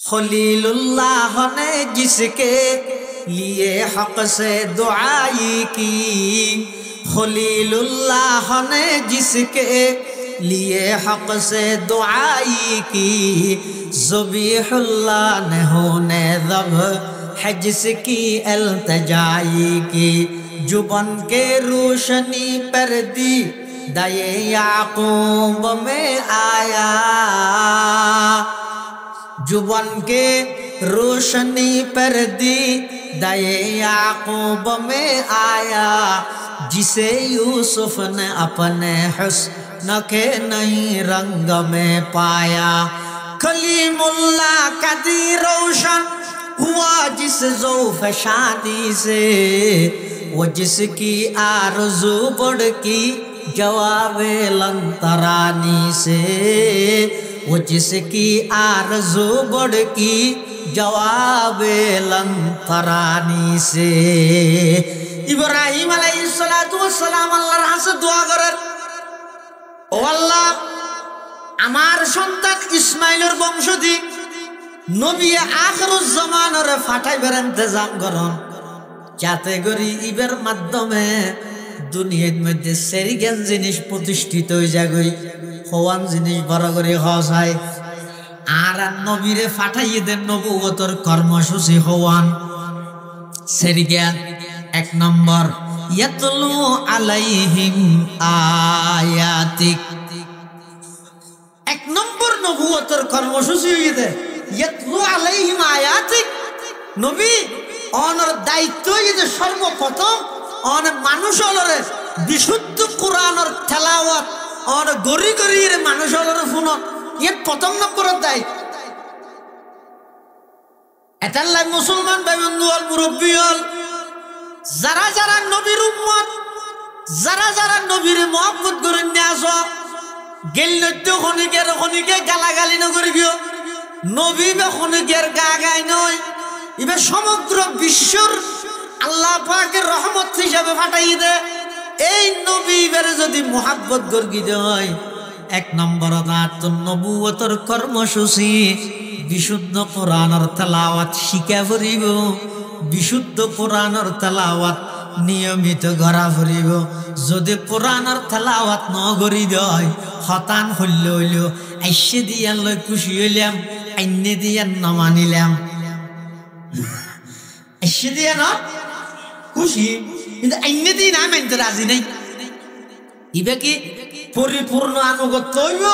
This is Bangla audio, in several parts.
खलीलुल्लाह ने जिसके लिए हक से दुआई की, खलीलुल्लाह ने जिसके लिए हक से दुआई की, ज़बीहुल्लाह ने होने ज़ब है जिसकी इल्तिजाई की। जुबान के रोशनी पर दी दाए याकूब में आया, जुबान के रोशनी पर दी दाए याकूब में आया, जिसे यूसुफ ने अपने हुस्न के नई रंग में पाया। कलीमुल्लाह का दी रोशन हुआ जिस ज़ौफ़ शादी से, वो जिसकी आरज़ू बढ़ की जवाबे लंतरानी से, वो जिसकी आरज़ू बढ़ की जवाबे लंतरानी से। इब्राहिम अलैहिस्सलातु वस्सलाम আল্লাহর কাছে দোয়া করেন, ও আল্লাহ আমার সন্তান ইসমাইলের বংশ দি নবী আখিরুজ জামানের ফাটাইবার ইন্তজাম করুন, যাতে করি ইবের মাধ্যমে দুনিয়ার মধ্যে সেরিগান জিনিস প্রতিষ্ঠিত হয়ে যাগই, হওয়ান জিনিস বড় করে হওয়া যায়। আর নবীরে ফাটাইয়ে দেন নবুয়তর কর্মসূচি হওয়ান সেরিগান। এক নম্বর ইয়াতলু আলাইহিম আয়াতিক, এক নম্বর নবুয়তর কর্মসূচি হয়ে দেয় ইয়াতলু আলাইহিম আয়াতিক। নবী অনর দায়িত্ব হয়ে যে সর্বপ্রথম অনেক মানুষ হলরে বিশুদ্ধ কোরআনের তেলাওয়াত অনেক গরি গরি মানুষ হলরে শুনো, এর প্রথম নম্বরের দায়িত্ব। এটার লাই মুসলমান ভাই বন্ধু হল, মুরব্বী হল, যারা যারা নবীর উম্মত, যারা যারা নবীর মহব্বত করে নিয়ে আস, গেল নদ্য খনিকের খনিকে গালাগালি নকরিবিও, নবী বা খনিকের গা গাই নয়, এবার সমগ্র বিশ্বর আল্লাহ পাকের রহমত হিসাবে ফাটাই দে। এই নবী এবারে যদি মোহাব্বত গর্গিত হয়, এক নম্বর নবুয়তর কর্মসূচি বিশুদ্ধ কোরআনের তেলাওয়াত শিখা ফুরিব, বিশুদ্ধ কোরআনের তেলাওয়াত নিয়মিত গড়া ফুরিব। যদি কোরআনের তেলাওয়াত ন গড়ি দেয় হতান হইল হইল আইসে দিয়ান লই খুশি হইলাম, আইনে দিয়ান ন মানিলাম, আইসে দিয়া ন খুশি কিন্তু আইনে দিন আমি মানতে রাজি নাই। ইবে কি পরিপূর্ণ আনুগত্য হইব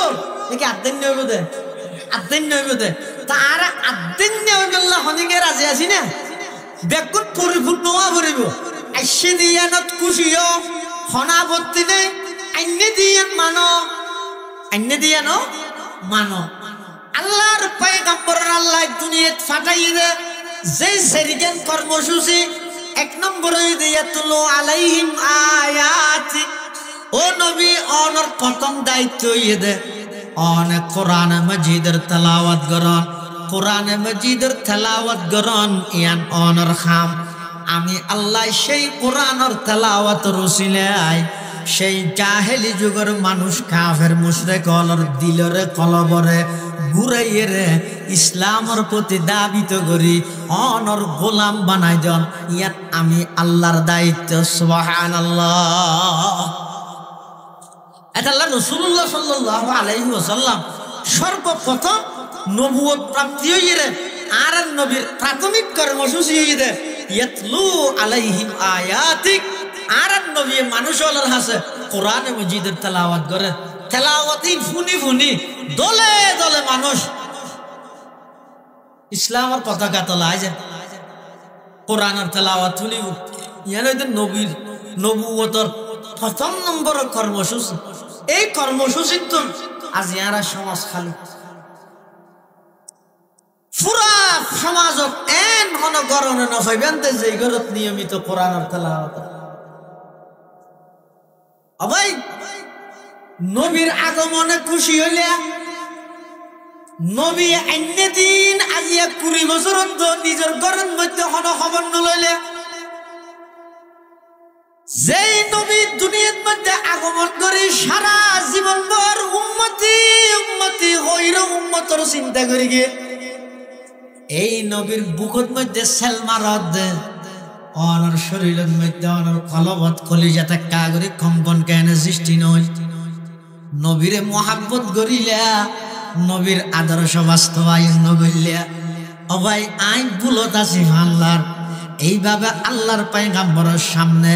নাকি আদ্যান্য হইব দে? আদ্যান্য হইব দে। তার আদ্যান্য হইব হনিকে রাজি আছি না, বেকুত পরিপূর্ণ হওয়া পড়িব। আইসে দিয়ানত খুশি হনাবত্তি নেই, আইনে দিয়ান মানো, আইনে দিয়ান মানো। আল্লাহর পয়গম্বরের আল্লাহ দুনিয়াত ফাটাই দে যে সেরিগান কর্মসূচি, এক নম্বরে ইয়াতলু আলাইহিম আয়াতি। ও নবী অনর প্রথম দায়িত্ব ইয়ে দে অনেক কোরআন মজিদের তেলাওয়াত করন, কোরআন মজিদের তেলাওয়াত করন, ইয়ান অনর খাম। আমি আল্লাহ সেই কোরআনের তেলাওয়াত রসিলাই সেই জাহেলি যুগের মানুষ কাফের মুশরিক হলর দিলরে কলবরে ঘুরাইয়ে রে ইসলামের প্রতি দাবিত করি অনর গোলাম বানাই দেন। ইয়াত আমি আল্লাহর দায়িত্ব। সুবহানাল্লাহ। এটা আল্লাহ রাসূলুল্লাহ সাল্লাল্লাহু আলাইহি ওয়াসাল্লাম সর্বপ্রথম নবুয়ত প্রাপ্তি হইয়ে রে আর নবীর প্রাথমিক কর্মসূচি হইয়ে দে ইয়াতলু আলাইহিম আয়াতিক। আর নবী মানুষ হলার হাসে কোরআনে মজিদের তেলাওয়াত করে, তেলাওয়াতি ফুনি ফুনি দলে দলে মানুষ ইসলামের পতাকা তোলায় যায়, কোরআনের তেলাওয়াত শুনি। ইয়ার নবীর নবুয়তর প্রথম নম্বর কর্মসূচি। এই কর্মসূচির তো আজ ইয়ারা সমাজ খালি পুরা সমাজত এন কোনো গরণে নফাইবেন যে ঘরত নিয়মিত কোরআনের তেলাওয়াত। ভাই নবীর আগমনে খুশি হইলে নবী অন্য দিন আজিয়া 20 বছর নিজের ঘরের মধ্যে কোনো খবর নলইলে, যেই নবী দুনিয়ার মধ্যে আগমন করে সারা জীবন ভর উম্মতি উম্মতি হইর উম্মতর চিন্তা করি গিয়ে এই নবীর বুকুর মধ্যে সেল মারদ অনর শরীরের মধ্যে অনর কলবত কলিজাতে কাগরে কম্পন কেন সৃষ্টি নয় নবীরে মোহাব্বত করিলা নবীর আদর্শ বাস্তবায়ন করিলা ও ভাই আইন ভুলত আছি আল্লাহর এইভাবে আল্লাহর পয়গম্বরের সামনে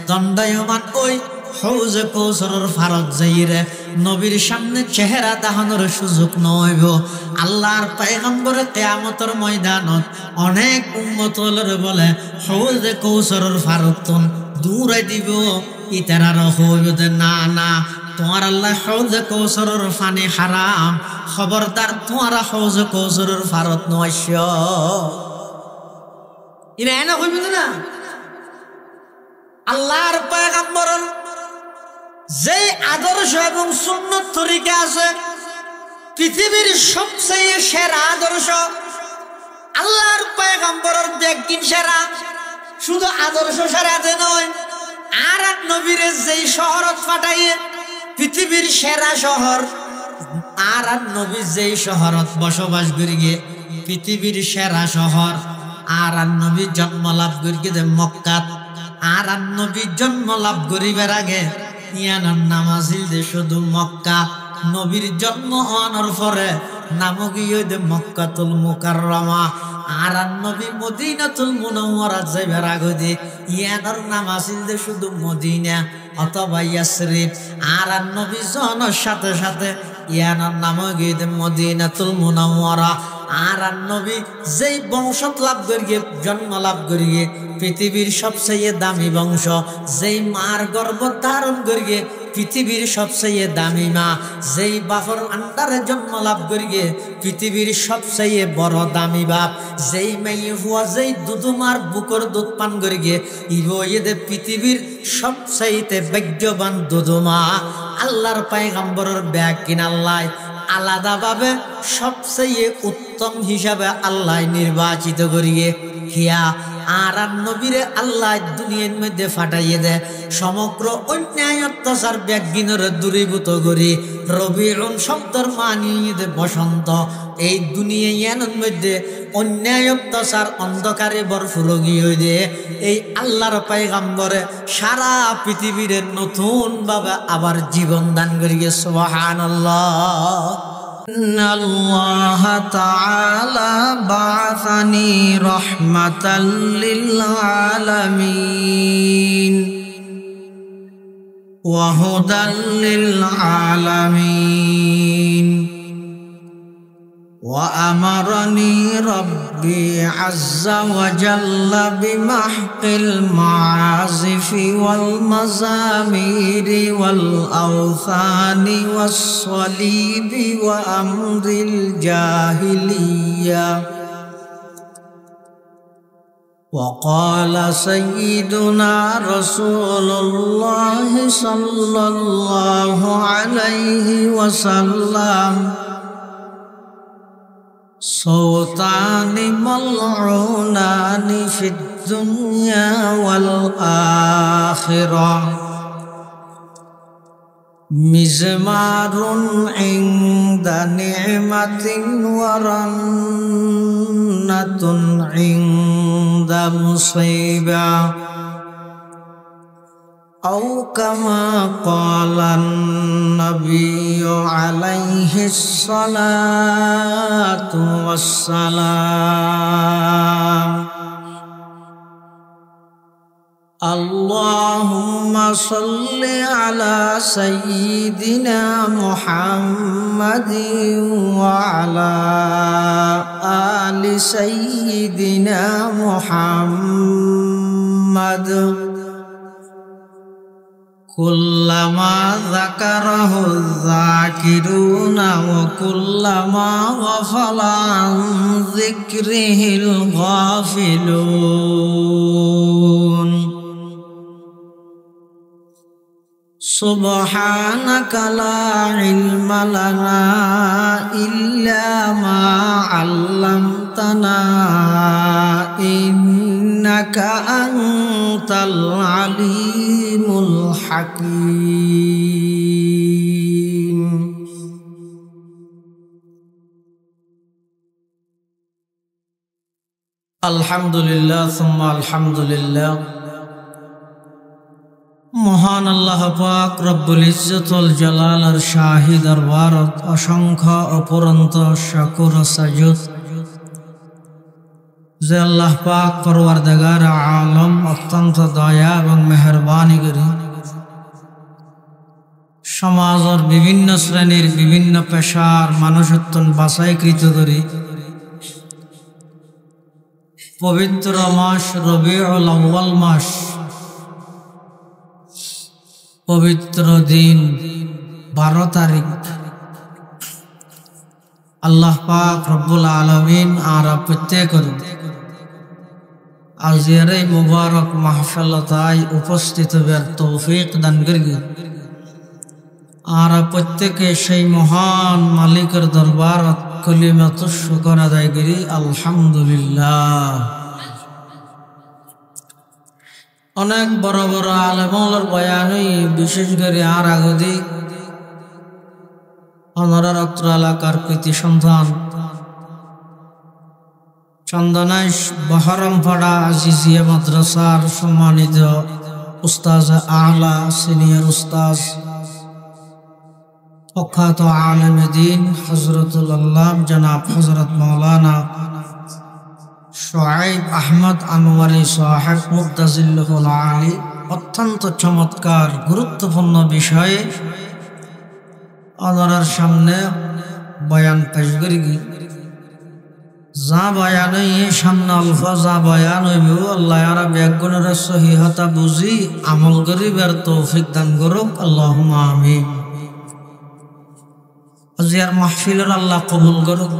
দণ্ডায়মান ওই হৌজে কৌসরের ফারত যাইরে নবীর সামনে চেহারা দেখানোর সুযোগ নইব আল্লাহর পয়গম্বরে কিয়ামতের ময়দানত অনেক উম্মতলের বলে হৌজে কৌসরের ফারতন দূরে দিব ইতারার হইব না না তোমার আল্লাহ হৌজে কৌসরের পানি হারাম খবরদার তোমার হৌজে কৌসরের ফারত নয় ইনা এনে হইব না আল্লাহর পয়গম্বরের যে আদর্শ এবং সুন্নত তরিকা আছে পৃথিবীর সবচেয়ে সেরা আদর্শ আল্লাহর পয়গম্বরের দেখকিন সেরা শুধু আদর্শ সেরাতে নয় আর এক নবীরে যেই শহরত পাঠাইয়ে পৃথিবীর সেরা শহর আর এক নবী যেই শহরত বসবাস করি গিয়ে পৃথিবীর সেরা শহর আর এক নবী জন্ম লাভ করি গিয়ে মক্কাত আর এক নবী জন্ম লাভ করিবার আগে ইয়ানার নাম আছিল যে শুধু মক্কা নবীর জন্ম হওয়ার পরে নামগীয় দে মক্কাতুল মুকাররমা আর নবী মদিনাতুল মুনাওয়ারা যাইবার আগে ইয়ানার নাম আছিল যে শুধু মদিনা অথবা ইয়াসরিব আর নবী জন্মের সাথে সাথে ইয়ানার নামগীয় দে মদিনাতুল মুনাওয়ারা আর নবী যেই বংশ লাভ করিয়ে জন্ম লাভ করিয়ে পৃথিবীর সবচেয়ে দামি বংশ যেই মার গর্ভ ধারণ করিয়ে পৃথিবীর সবচেয়ে দামি মা যেই বাপর আন্ডারে জন্ম লাভ করিয়ে পৃথিবীর সবচেয়ে বড় দামি বাপ যেই মেয়ে হুয়া যেই দুধুমার বুকর দুধ পান করিয়ে ইবয়েদে পৃথিবীর সবচেয়ে ভাগ্যবান দুধুমা আল্লাহর পয়গম্বরের ব্যাগ কিনাল্লাহ আলাদাভাবে সবচেয়ে উত্তম হিসাবে আল্লাহ নির্বাচিত করিয়ে হিয়া আর নবীরে আল্লাহ দুনিয়ার মধ্যে ফাটাইয়ে দেয় সমগ্র অন্যায় অত্যাচার ব্যাগিনের দূরীভূত করি রবিউন শব্দর মানিয়ে দে বসন্ত এই দুনিয়ার মধ্যে অন্যায় অত্যাচার অন্ধকারে ভরপুর গিয়ে দে এই আল্লাহর পয়গম্বরে সারা পৃথিবীর নতুন ভাবে আবার জীবন দান করিয়ে সুবহানাল্লাহ Allah ta'ala ba'athani rahmatan lil alamin wa hudan lil alamin wa amarani rabbi azza wa jalla bimahqil ma'azifi wal mazamiri wal awthani was salibi wa amril jahiliyah وقال سيدنا رسول الله صلى الله عليه وسلم صوتان ملعونان في الدنيا والآخرة مزمار عند نعمة ورنة عند مصيبة أو كما قال النبي عليه الصلاة والسلام اللهم صل على سيدنا محمد وعلى آل سيدنا محمد كلما ذكره الذاكرون وكلما غفل عن ذكره الغافلون سبحانك لا علم لنا إلا ما علمتنا إنك أنت العليم الحكيم আলহামদুলিল্লাহ সুম্মা আলহামদুলিল্লাহ। মহান আল্লাহ পাক রব্বুল ইজ্জতুল জালালের শাহী দরবারত অসংখ্য অপরন্ত শুকর ও সাজুদ যে আল্লাহ পাক পরওয়ারদিগার আলম অত্যন্ত দয়া এবং মেহেরবানি করে সমাজের বিভিন্ন শ্রেণীর বিভিন্ন পেশার মানুষত্বন বাছাইকৃত করে পবিত্র মাস রবিউল আউয়াল মাস, পবিত্র দিন 12 তারিখ আল্লাহ পাক রব্বুল আলামিন আর প্রত্যেকের আজকের এই মুবারক মাহফিলতায় উপস্থিত হওয়ার তৌফিক দান করি। আর প্রত্যেকে সেই মহান মালিকের দরবারত কলিমাতুশ শুকর আদায় করি আলহামদুলিল্লাহ। অনেক বড় বড় আলেমুলের বয়ানই বিশেষ করে আর আগদি অনরা রক্ত এলাকার কৃতি সন্তান চন্দনাইশ বহরমপাড়া আজিজিয়া মাদ্রাসার সম্মানিত উস্তাজ আলা সিনিয়র উস্তাজ প্রখ্যাত আলেমে দ্বীন হযরতুল আল্লাম জনাব হযরত মাওলানা শুআইব আহমদ আনওয়ারি সাহেব মুক্তাজিল্লাহুল আলী অত্যন্ত চমৎকার গুরুত্বপূর্ণ বিষয়ে আপনার সামনে বয়ান পেশ করি। যা বয়ান সামনে আলফা যা বয়ান হইব আল্লাহ আর ব্যাগুণের সহিহতা বুঝি আমল করিবার তৌফিক দান করুক আল্লাহুম্মা আমিন। আজিয়ার মাহফিলের আল্লাহ কবুল করুক।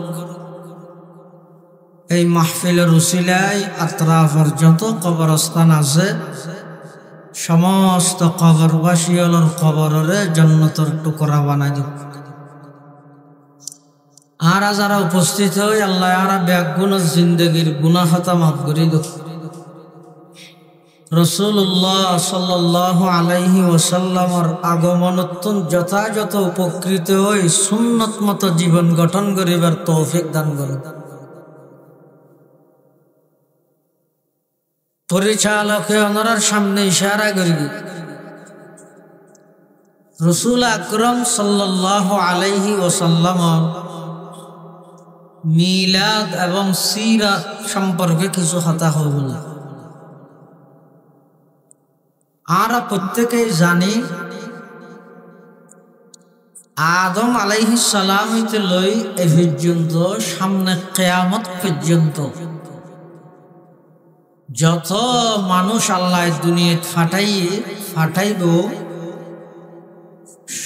এই মাহফিলের উসিলায় আত্রাফের যত কবরস্থান আছে সমস্ত কবরবাসীর কবরের জান্নাতের টুকরা বানাই দিক। আর যারা উপস্থিত হই আল্লাহ আর ব্যাগুণের জিন্দগির গুনাহ খাতা মাফ করে দিক। রাসূলুল্লাহ সাল্লাল্লাহু আলাইহি ওয়াসাল্লামের আগমনোত্তর যথাযথ উপকৃত হই সুন্নত মতো জীবন গঠন করিবার তৌফিক দান করুন। পরিচালকে ওনার সামনে ইশারা করি রাসূল আকরাম সাল্লাল্লাহু আলাইহি ওয়াসাল্লামের মিলাদ এবং সিরাত সম্পর্কে কিছু কথা হইব না। আর প্রত্যেকেই জানি আদম আলাইহিস সালাম হইতে লই এ পর্যন্ত সামনে কিয়ামত পর্যন্ত যত মানুষ আল্লাহ দুনিয়াত ফাটাইব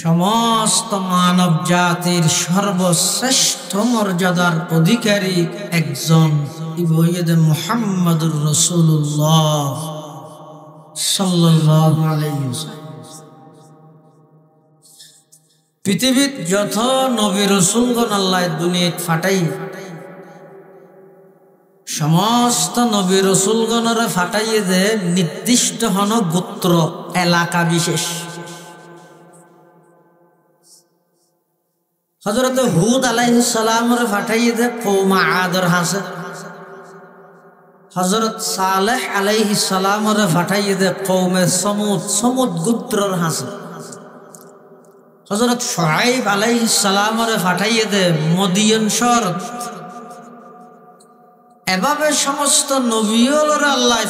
সমস্ত মানব জাতির সর্বশ্রেষ্ঠ মর্যাদার অধিকারী একজন ইবনে মুহাম্মদুর রাসূলুল্লাহ সাল্লাল্লাহু আলাইহি ওয়াসাল্লাম। পৃথিবীর যত নবী রাসূলগণ আল্লাহ দুনিয়াত ফাটাই সমস্ত নবী রাসূলগণের ফাটাইয়ে যে নির্দিষ্ট হন গোত্র এলাকা বিশেষ। হযরত হুদ আলাইহিস সালামের ফাটাইয়ে যে কওম আদর হাসে। হযরত সালেহ আলাইহিস সালামের ফাটাইয়ে যে কওমে সমুদ গোত্রর হাসে। হযরত শুআইব আলাইহিস সালামের ফাটাইয়ে যে মদিয়ান শহর। এভাবে সমস্ত নবীর আল্লাহ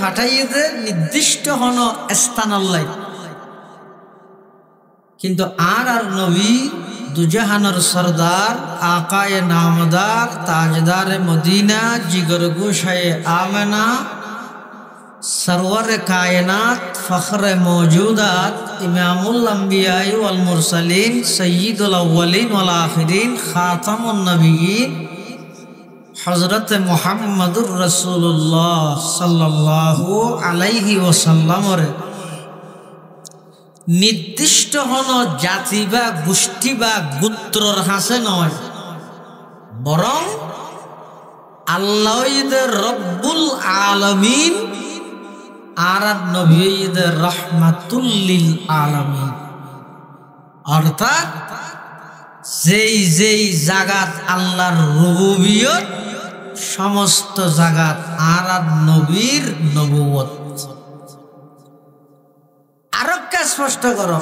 ফাটাইয়ে যে নির্দিষ্ট হন স্থান আল্লাহ। কিন্তু আর নবী দুজাহানের সরদার আকায়ে নামদার তাজদারে মদিনা জিগর গোশায়ে আমেনা সরওয়ারে কায়নাত ফখরে মৌজুদাত ইমামুল আম্বিয়া ওয়াল মুরসালিন সয়্যিদুল আউয়ালিন ওয়াল আখিরিন খাতামুন নবিয়্যিন হযরত মুহাম্মদুর রাসূলুল্লাহ সাল্লাল্লাহু আলাইহি ওয়াসাল্লামের নির্দিষ্ট হন জাতি বা গোষ্ঠী বা গোত্রর হাসে নয়, বরং আল্লাহ রব্বুল আলামিন আর নবী রাহমাতুল লিল আলামিন। অর্থাৎ যেই জাগাত আল্লাহর রুবুবিয়ত সমস্ত জায়গাত আর নবীর নবুয়ত। আরো স্পষ্ট করো,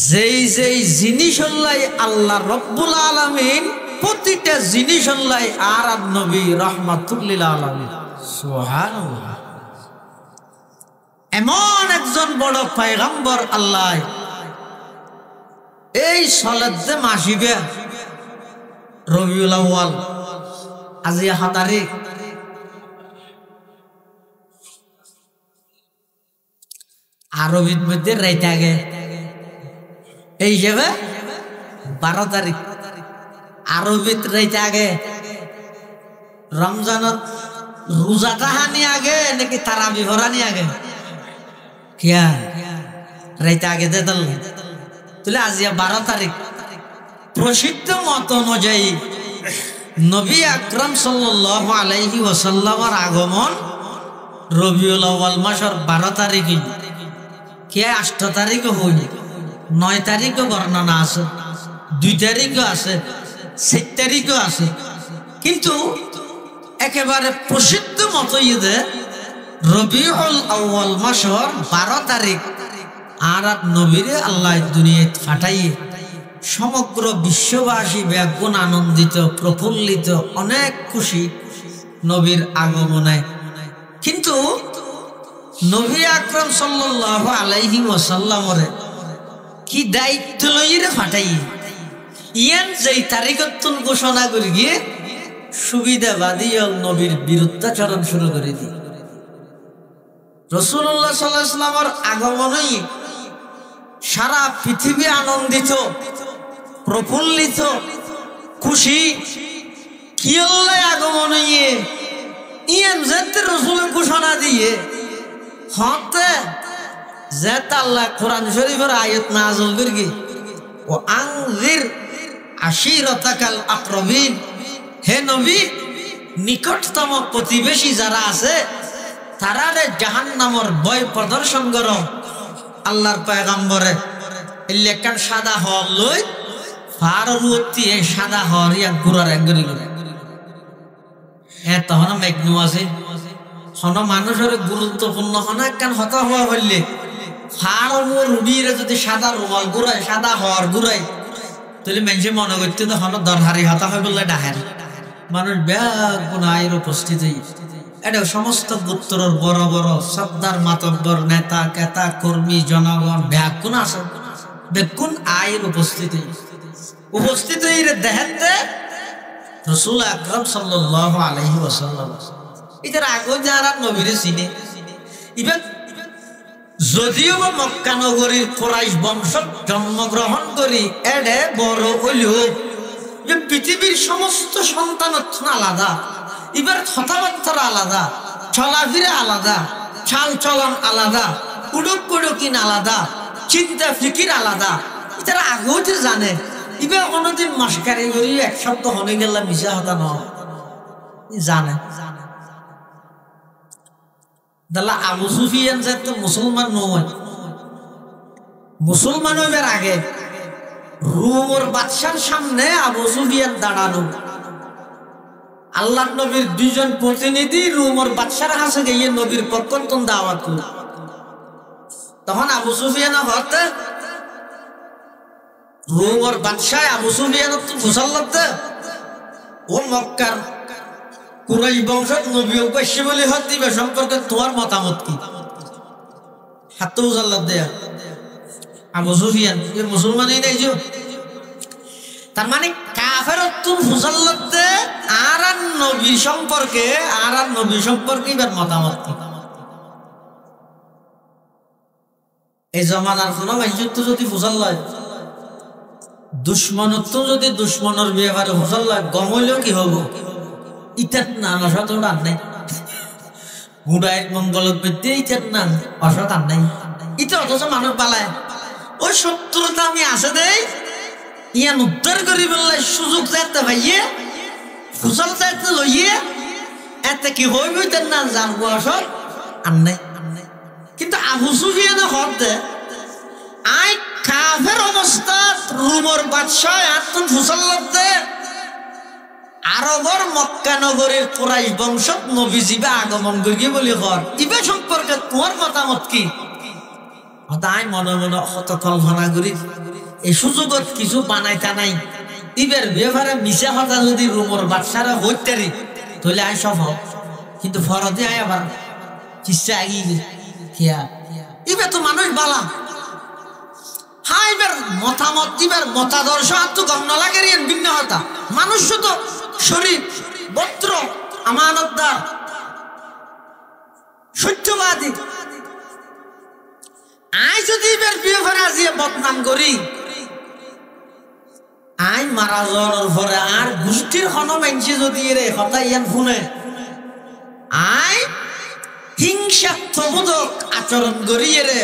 যেই যেই জিনিস হল্লাই আল্লাহ রব্বুল আলামিন, প্রতিটা জিনিস হল্লাই আর নবী রহমাতুল্লিল আলামিন। সুবহানাল্লাহ। এমন একজন বড় পয়গম্বর আল্লাহ এই সলাতে মাসিবে রবিউল আউয়াল, আজি 7 তারিখ, আরবির মধ্যে রাইত আগে, এই হিসেবে 12 তারিখ, আরবিত রাইত আগে। রমজানত রোজাটা হানি আগে নাকি তারাবি ভরানি আগে? কিয়া রাইত আগে দে তাহলে আজিয়া 12 তারিখ। প্রসিদ্ধ মত অনুযায়ী নবী আকরাম সাল্লাল্লাহু আলাইহি ওয়াসাল্লামের আগমন রবিউল আউয়াল মাসের 12 তারিখে। কে 8 তারিখে হইল, 9 তারিখে বর্ণনা আছে, 2 তারিখও আছে, 7 তারিখও আছে। কিন্তু একেবারে প্রসিদ্ধ মত ইয়ে রবিউল আউয়াল মাসের 12 তারিখ আর নবীরে আল্লাহ দুনিয়ায় পাঠাইয়ে সমগ্র বিশ্ববাসী ব্যাগুণ আনন্দিত, প্রফুল্লিত, অনেক খুশি নবীর আগমনে। কিন্তু নবী আকরাম সাল্লাল্লাহু আলাইহি ওয়াসাল্লামরে কি দায়িত্ব লইরে পাঠাইয়ে ইয়ান যেই তারিখতন ঘোষণা করে গিয়ে সুবিধাবাদী নবীর বিরুদ্ধাচরণ শুরু করে দি। রাসূলুল্লাহ সাল্লাল্লাহু আলাইহি ওয়াসাল্লামের আগমনেই সারা পৃথিবী আনন্দিত, প্রফুল্লিত, খুশি। কি আল্লাহ আগমনে ইয়ান যেতে রাসূলের ঘোষণা দিয়ে হতে যেতে আল্লাহ কোরআন শরীফের আয়াত নাযিল করে ও আনজির আশিরাতাকাল আকরাবিন, হে নবী নিকটতম প্রতিবেশী যারা আছে তারারে জাহান্নামের ভয় প্রদর্শন করো। আল্লাহর পয়গম্বরে ইলেকান সাদা হল লই ফারুতি এই সাদা হরিয়া গুরার একগরি করে তখন মেঘনু আছে হন মানুষের গুরুত্বপূর্ণ হন একখান হতা হওয়া হইলে ফারু রুবিরে যদি সাদা রুমাল ঘুরায়, সাদা হর ঘুরায়, তাহলে মানুষে মনে করতে তো হন দরহারি হতা হয়ে বললে ডাহের মানুষ ব্যাগ গুণায়ের উপস্থিতি। এটা সমস্ত গোত্রের বড় বড় সর্দার মাতব্বর নেতা কেতা কর্মী জনগণ ব্যাগুণ আছে, বেগুন আয়ের উপস্থিতি দেখতে রাসূল আকরাম সাল্লাল্লাহু আলাইহি ওয়াসাল্লাম এটার আগে যারা নবীরে চিনে, ইভেন যদিও বা মক্কা নগরীর কুরাইশ বংশ জন্মগ্রহণ করি এডে বড় হইলেও পৃথিবীর সমস্ত সন্তান আলাদা, এবার কথাবার্তা আলাদা, চলাফিরা আলাদা, চাল চলন আলাদা, উড়ুক পুড়ুকিন আলাদা, চিন্তা ফিকির আলাদা। এটারা আগেও যে জানে, এবার কোনোদিন মাসকারি করি এক সপ্তাহ হনে গেলে মিশা হতা নয় জানে। দাল্লা আবু সুফিয়ান যে তো মুসলমান নয়, মুসলমান হইবার আগে রোমের বাদশার সামনে আবু সুফিয়ান দাঁড়ানো। আল্লাহ নবীর 2 জন প্রতিনিধি রোমের বাদশার কাছে গিয়ে নবীর পক্ষন্তন দাওয়াত করল। তখন আবু সুফিয়ান হতে রোমের বাদশাহ আবু সুফিয়ান তো মুসলমান, ও মক্কার কুরাইশ বংশ নবী উপাস্য বলে হত দিবে সম্পর্কে তোমার মতামত কি? হাত উজাল্লাহ দেয়া আবু সুফিয়ান মুসলমানই নাই যে, তার মানে কাফেরত্ব মুসল্লাতে আর নবী সম্পর্কে এবার মতামত কি? এই জমানার কোন মানুষত্ব যদি মুসল্লায় দুশ্মনত্ব যদি দুশ্মনের ব্যবহারে মুসল্লায় গম হইলেও কি হবো? ইটার না অসৎ আর নাই, হুডায়ের মঙ্গলত পেতে ইটার না অসৎ আর নাই। ইটা অথচ মানুষ পালায় ওই শত্রুতা আমি আছে দেই ইয়ান উদ্ধার করি বললে সুযোগ যাইতে ভাইয়ে ফুসল যাইতে লইয়ে এতে কি হইব ইটার না জানবো অসৎ আর নাই। কিন্তু আবু সুফিয়ান হতে আই কাফের অবস্থা রোমের বাদশাহ এত ফুসল লাগতে আরবর মক্কা নগরের কুরাইশ বংশত নবীজিবা আগমন করি বলি হর ইবে সম্পর্কে তোমার মতামত কি? তাই মনে মনে কত কল্পনা করি এই সুযোগত কিছু বানাইতা নাই ইবের ব্যাপারে মিশা কথা যদি রুমর বাদশারা হইতারি তাহলে আই সব হোক, কিন্তু ফরদে আয় আবার কিসা আগি খেয়া ইবে তো মানুষ বালা। হ্যাঁ এবার মতামত এবার মতাদর্শ আর তো গম না লাগে ভিন্ন হতা মানুষ তো শরীর বস্ত্র আমানতদার সত্যবাদী। আই যদি এবার বিয়ে ভরে আজিয়ে বদনাম করি আই মারা যাওয়ার পরে আর গোষ্ঠীর কোনো মানসি যদি রে হতাই ইয়ান শুনে আই হিংসাত্মবোধক আচরণ করি রে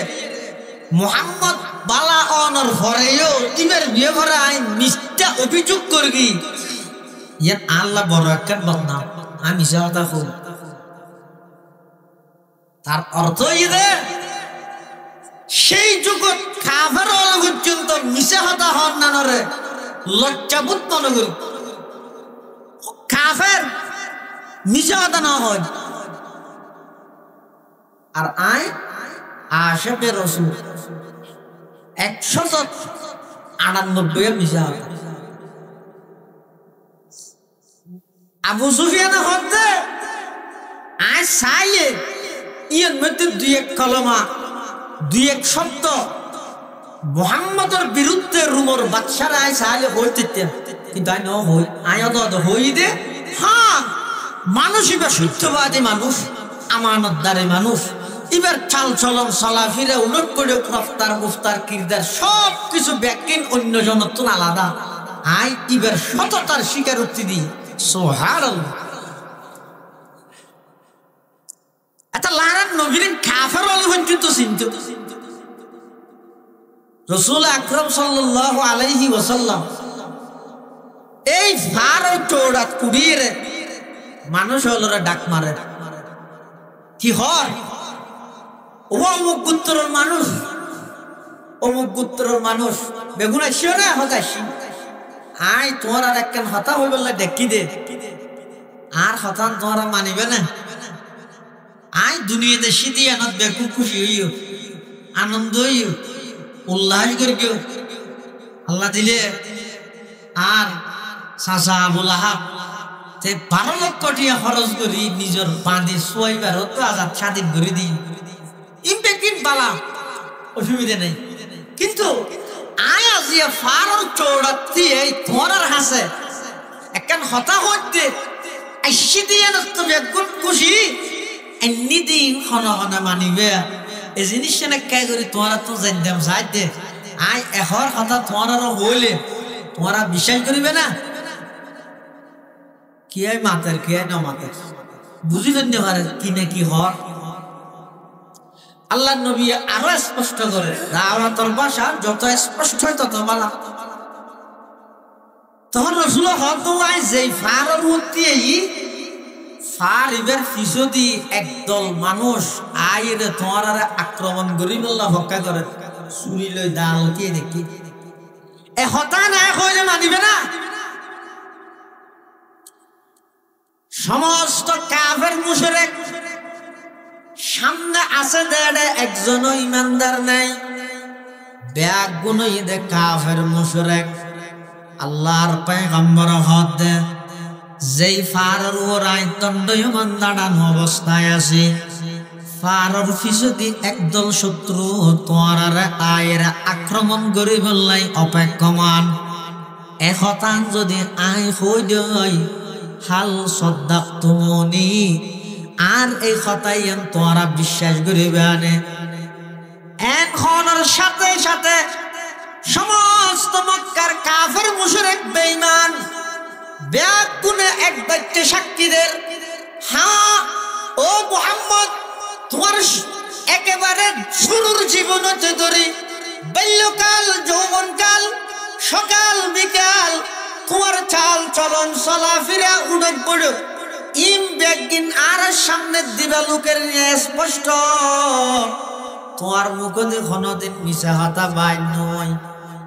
মোহাম্মদ বালা অনর ভরেও ইবের বিয়ে ভরে আই মিথ্যা অভিযোগ করবি ইয়ান আল্লাহ বড় একটা বদনাম আমি মিশা কথা খুব। তার অর্থ ইরে সেই যুগত কাফের পর্যন্ত মিশা কথা হন না নরে লজ্জাবোধ মনে করি কাফের মিশা কথা না হয়। আর আই আশেপে রসুল 198 মিশা কথা। আবু সুফিয়ান হতে আই চাইলে ইয়ের মধ্যে 2-1 কলমা 2-1 শব্দ মুহাম্মদের বিরুদ্ধে রুমর বাদশারা আই চাইলে হইতে, কিন্তু আই ন হই আয় তো হই দে। হ্যাঁ মানুষ এবার সত্যবাদী মানুষ আমানতদারি মানুষ এবার চাল চলন চলাফিরে উলট করে রফতার মুফতার কিরদার সব কিছু ব্যাকিং অন্য জনের তো আলাদা। আই এবার সততার স্বীকারোক্তি দিই সুবহানাল্লাহ। আচ্ছা লারান নবীর কাফের অলভন কিন্তু চিন্তা রাসূল আকরাম সাল্লাল্লাহু আলাইহি ওয়াসাল্লাম এই ফারো চৌড়া কুড়িয়ে মানুষ হলরা ডাক মারে কি হয় ও অমুক গোত্রের মানুষ অমুক গোত্রের মানুষ বেগুন আসিও না হতাশি আই তোমার আর একখান হতা হয়ে বললে ডেকি দে আর হতান তোমরা মানিবে না। আই দুনিয়াতে শীতি আনন্দ বেকু খুশি হইও আনন্দ হইও উল্লাস করিও আল্লাহ দিলে। আর চাচা আবুল আহাব 12 লক্ষ টাকা খরচ করি নিজের বাঁধি সোয়াইবার তো আজাদ স্বাধীন করে দিই ইম্পেক্টিং বালা অসুবিধা নেই, কিন্তু আয় আজিয়া ফারর চৌড়াতি এই তোমার হাসে একখান হতা হইতে আইসি দিয়ে তো বেগুন খুশি এমনি দিন হনা হনা মানিবে এই জিনিস কে করি তোমার তো জানতাম সাইতে আয় এহর হতা তোমার হইলে তোমরা বিশ্বাস করিবে না। কি আই মাতের কি আই না মাতের বুঝিলেন না পারে কি না কি হর। আল্লাহ নবী আরো স্পষ্ট করে দাওয়াতের ভাষা যত স্পষ্ট হয় তত ভালো। তখন রাসূল হতওয়াই যেই ফারের মধ্যে ফারিবের ফিসদি একদল মানুষ আইরে তোমার আক্রমণ করি বললা হক্কা করে চুরি লই দাল কি দেখি এ হতা না কইলে মানিবে না। সমস্ত কাফের মুশরিক সামনে আছে দেড়ে একজনও ইমানদার নাই ব্যাগ গুনই দে কাফের মুশরিক আল্লাহর পয়গম্বর হতে যেই ফারের ওরাই দণ্ডয়মান দাঁড়ানো অবস্থায় আছে ফারের পিছদি একদল শত্রু তোমার আয়ের আক্রমণ করে বললাই অপেক্ষমান এহতান যদি আই হই দেয় হাল সদ্দাক তুমি আর এই কথাই তোমরা বিশ্বাস করিবে আনে এখনের সাথে সাথে সমস্ত মক্কার কাফের মুশরিক বেঈমান ব্যাগ গুনে এক বাক্যে সাক্ষীদের হ্যাঁ ও মুহাম্মদ তোমার একেবারে শুরুর জীবনতে ধরে বাল্যকাল যৌবনকাল সকাল বিকাল তোমার চাল চলন চলাফেরা উড়ক পড়ুক ইম বেগিন আর সামনে দিবা লোকের স্পষ্ট তোমার মুখে কোনদিন মিশা হতা বাই নয়।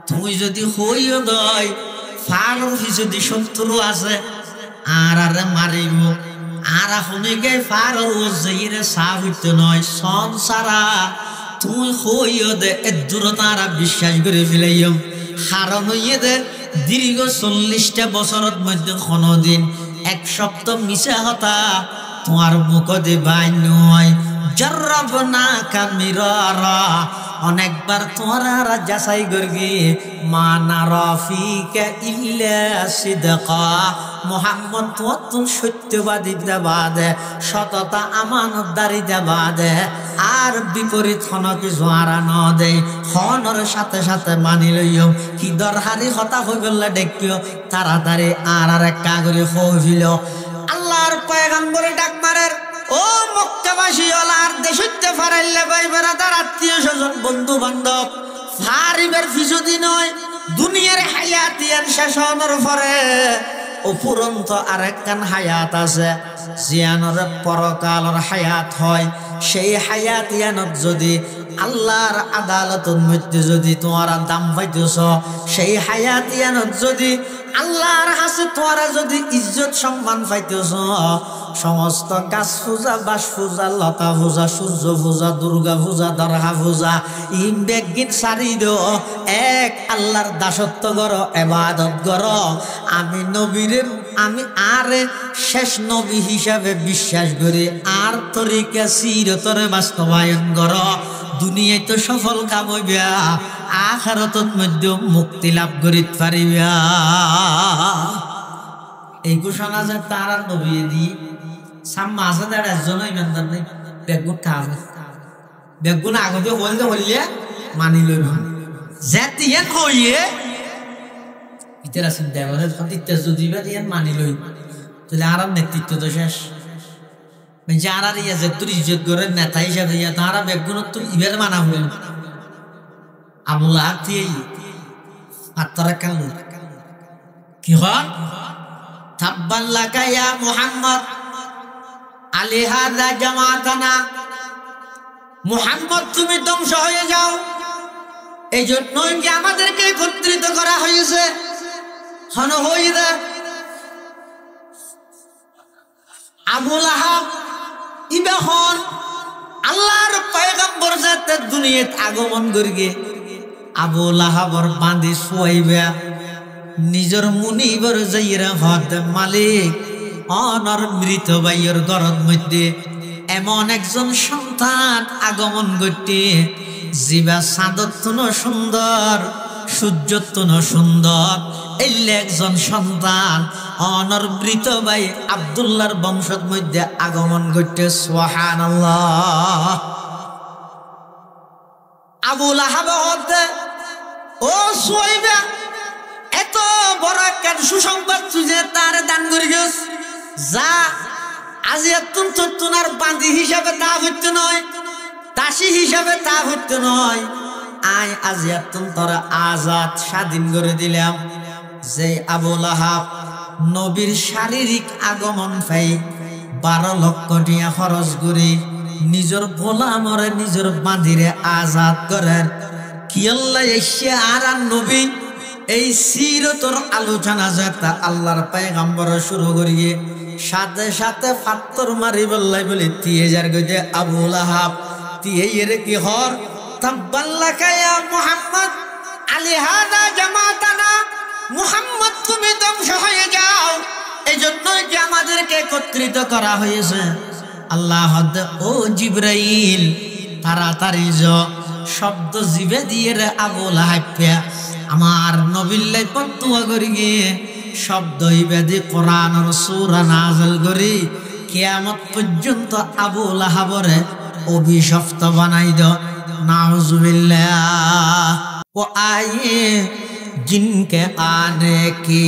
তুমি যদি হইও দয় ফার যদি শত্রু আছে আর মারিব আর শুনিকে ফার জেইরে সাহিত্য নয় সন সারা তুই হইও দে এ দূরতারা বিশ্বাস করে ফেলাইও হারণ হইয়ে দে দীর্ঘ 40টা বছরের মধ্যে কোনদিন এক সপ্তাহ মিশা হতা তোমার মুখ দেবাই নয় জর্রব না কামিরারা অনেকবার তোরা যাচাই করবি মানা রফিকা ইল্লা সিদকা মুহাম্মদ তো সত্যবাদী দেবাদে সততা আমানতদারি দেবাদে আর বিপরীত হন কিছু আরা ন দে হনর সাথে সাথে মানি লইও কি দরহারি হতা হয়ে গেল দেখিও তাড়াতাড়ি আর এক কাগরে হইল আল্লাহর পয়গম্বরে ডাক মারের ও মক্কাবাসী ওলার দেশতে ফারাইলে ভাই বেড়াদার আত্মীয় স্বজন বন্ধু বান্ধব ফারিবের ফিসুদি নয় দুনিয়ার হায়াতিয়ান শেষ হওয়ার পরে উপরন্ত আরেকখান হায়াত আছে জিয়ানোর পরকালের হায়াত হয় সেই হায়াতিয়ানত যদি আল্লাহর আদালতের মধ্যে যদি তোমরা দাম পাইতেছ সেই হায়াতিয়ানত যদি আল্লাহর হাসে তোমরা যদি ইজ্জত সম্মান পাইতেছ সমস্ত গাছ পূজা বাস পূজা লতা পূজা সূর্য পূজা দুর্গা পূজা দরগা পূজা ইন বেগিন সারি দো এক আল্লাহর দাসত্ব করো ইবাদত করো আমি নবীরে আমি আরে শেষ নবী হিসাবে বিশ্বাস করি আর তরিকা সিরতরে বাস্তবায়ন করো দুনিয়ায় তো সফল কাম হইবা আখিরাতের মধ্যে মুক্তি লাভ করিতে পারিবা এই ঘোষণা যে তার নবী দি সাম্মা আছে তার একজন ইমানদার নেই বেগুন থাকবে বেগুন আগতে হইলে মানি লইব যেতিয়ান হইয়ে ইতারা চিন্তা করে সতীর্থ যদি বা ইয়ান মানি লইব তাহলে আর নেতৃত্ব তো শেষ মানে আর ইয়া যে তোর ইজ্জত করে নেতা হিসাবে ইয়া তারা বেগুন তো ইবের মানা হইল আবুল আহাব দিয়ে আত্মারা কেন কি হয় তাব্বান লাকা ইয়া মুহাম্মদ আলিহাদা জামাতানা মুহাম্মদ তুমি ধ্বংস হয়ে যাও এই জন্যই কি আমাদেরকে একত্রিত করা হয়েছে হন হইদা আবুল আহাব ইবাহন আল্লাহর পয়গম্বর জাতে দুনিয়াত আগমন করিগে আবুল আহাবর বাঁধি শুয়াইবা নিজের মুনিবর যাইরা হদ মালিক অনর মৃত ভাইয়ের ঘরের মধ্যে এমন একজন সন্তান আগমন করতে জিবা সাদত সুন্দর সূর্যত সুন্দর এলে একজন সন্তান অনর মৃত ভাই আব্দুল্লাহর বংশের মধ্যে আগমন করতে সুবহানাল্লাহ আবুল আহাব হতে ও শুয়াইবা এত বড় একটা সুসংবাদ তুই তার দান করে গেছ যা আজি তোমার বান্ধি হিসাবে তা হইতে নয় দাসী হিসাবে তা হইতে নয় আই আজি তোরা আজাদ স্বাধীন করে দিলাম যে আবুল আহাব নবীর শারীরিক আগমন পাই 12 লক্ষ টাকা খরচ করে নিজের গোলামরে নিজের বাঁধিরে আজাদ করেন কি আল্লাহ এসে আর নবী এই সিরতর আলোচনা যেটা আল্লাহর পয়গম্বর শুরু করিয়ে সাথে সাথে পাত্তর মারি বললাই বলে 3000 গজে আবুল আহাব তিয়ের কি হর তাব্বাল্লাকা ইয়া মুহাম্মদ আলিহাদা জামাতানা মুহাম্মদ তুমি ধ্বংস হয়ে যাও এজন্যই কি আমাদেরকে একত্রিত করা হয়েছে আল্লাহ ও জিবরাইল তাড়াতাড়ি শব্দ জিবে দিয়ে আবুল আহাব আমার নবিল্লাই পন্তুয়া করি গিয়ে শব্দ ইবাদি কোরআনের সূরা নাযিল করি কিয়ামত পর্যন্ত আবুল আহাবরে অভিশপ্ত বানাই দাও नाउजुबिल्लाह वो आए जिनके आने की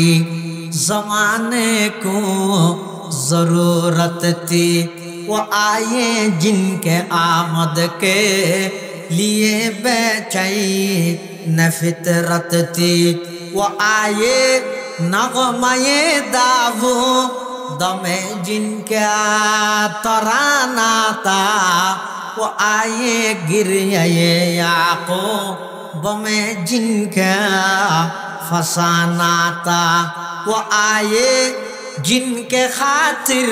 ज़माने को ज़रूरत थी वो आए जिनके आमद के लिए बेचैन फितरत थी वो आए नगमाए दावो दमे जिनके तराना था वो आए गिरिए याक़ूब में जिनका फसाना था वो आए जिनके खातिर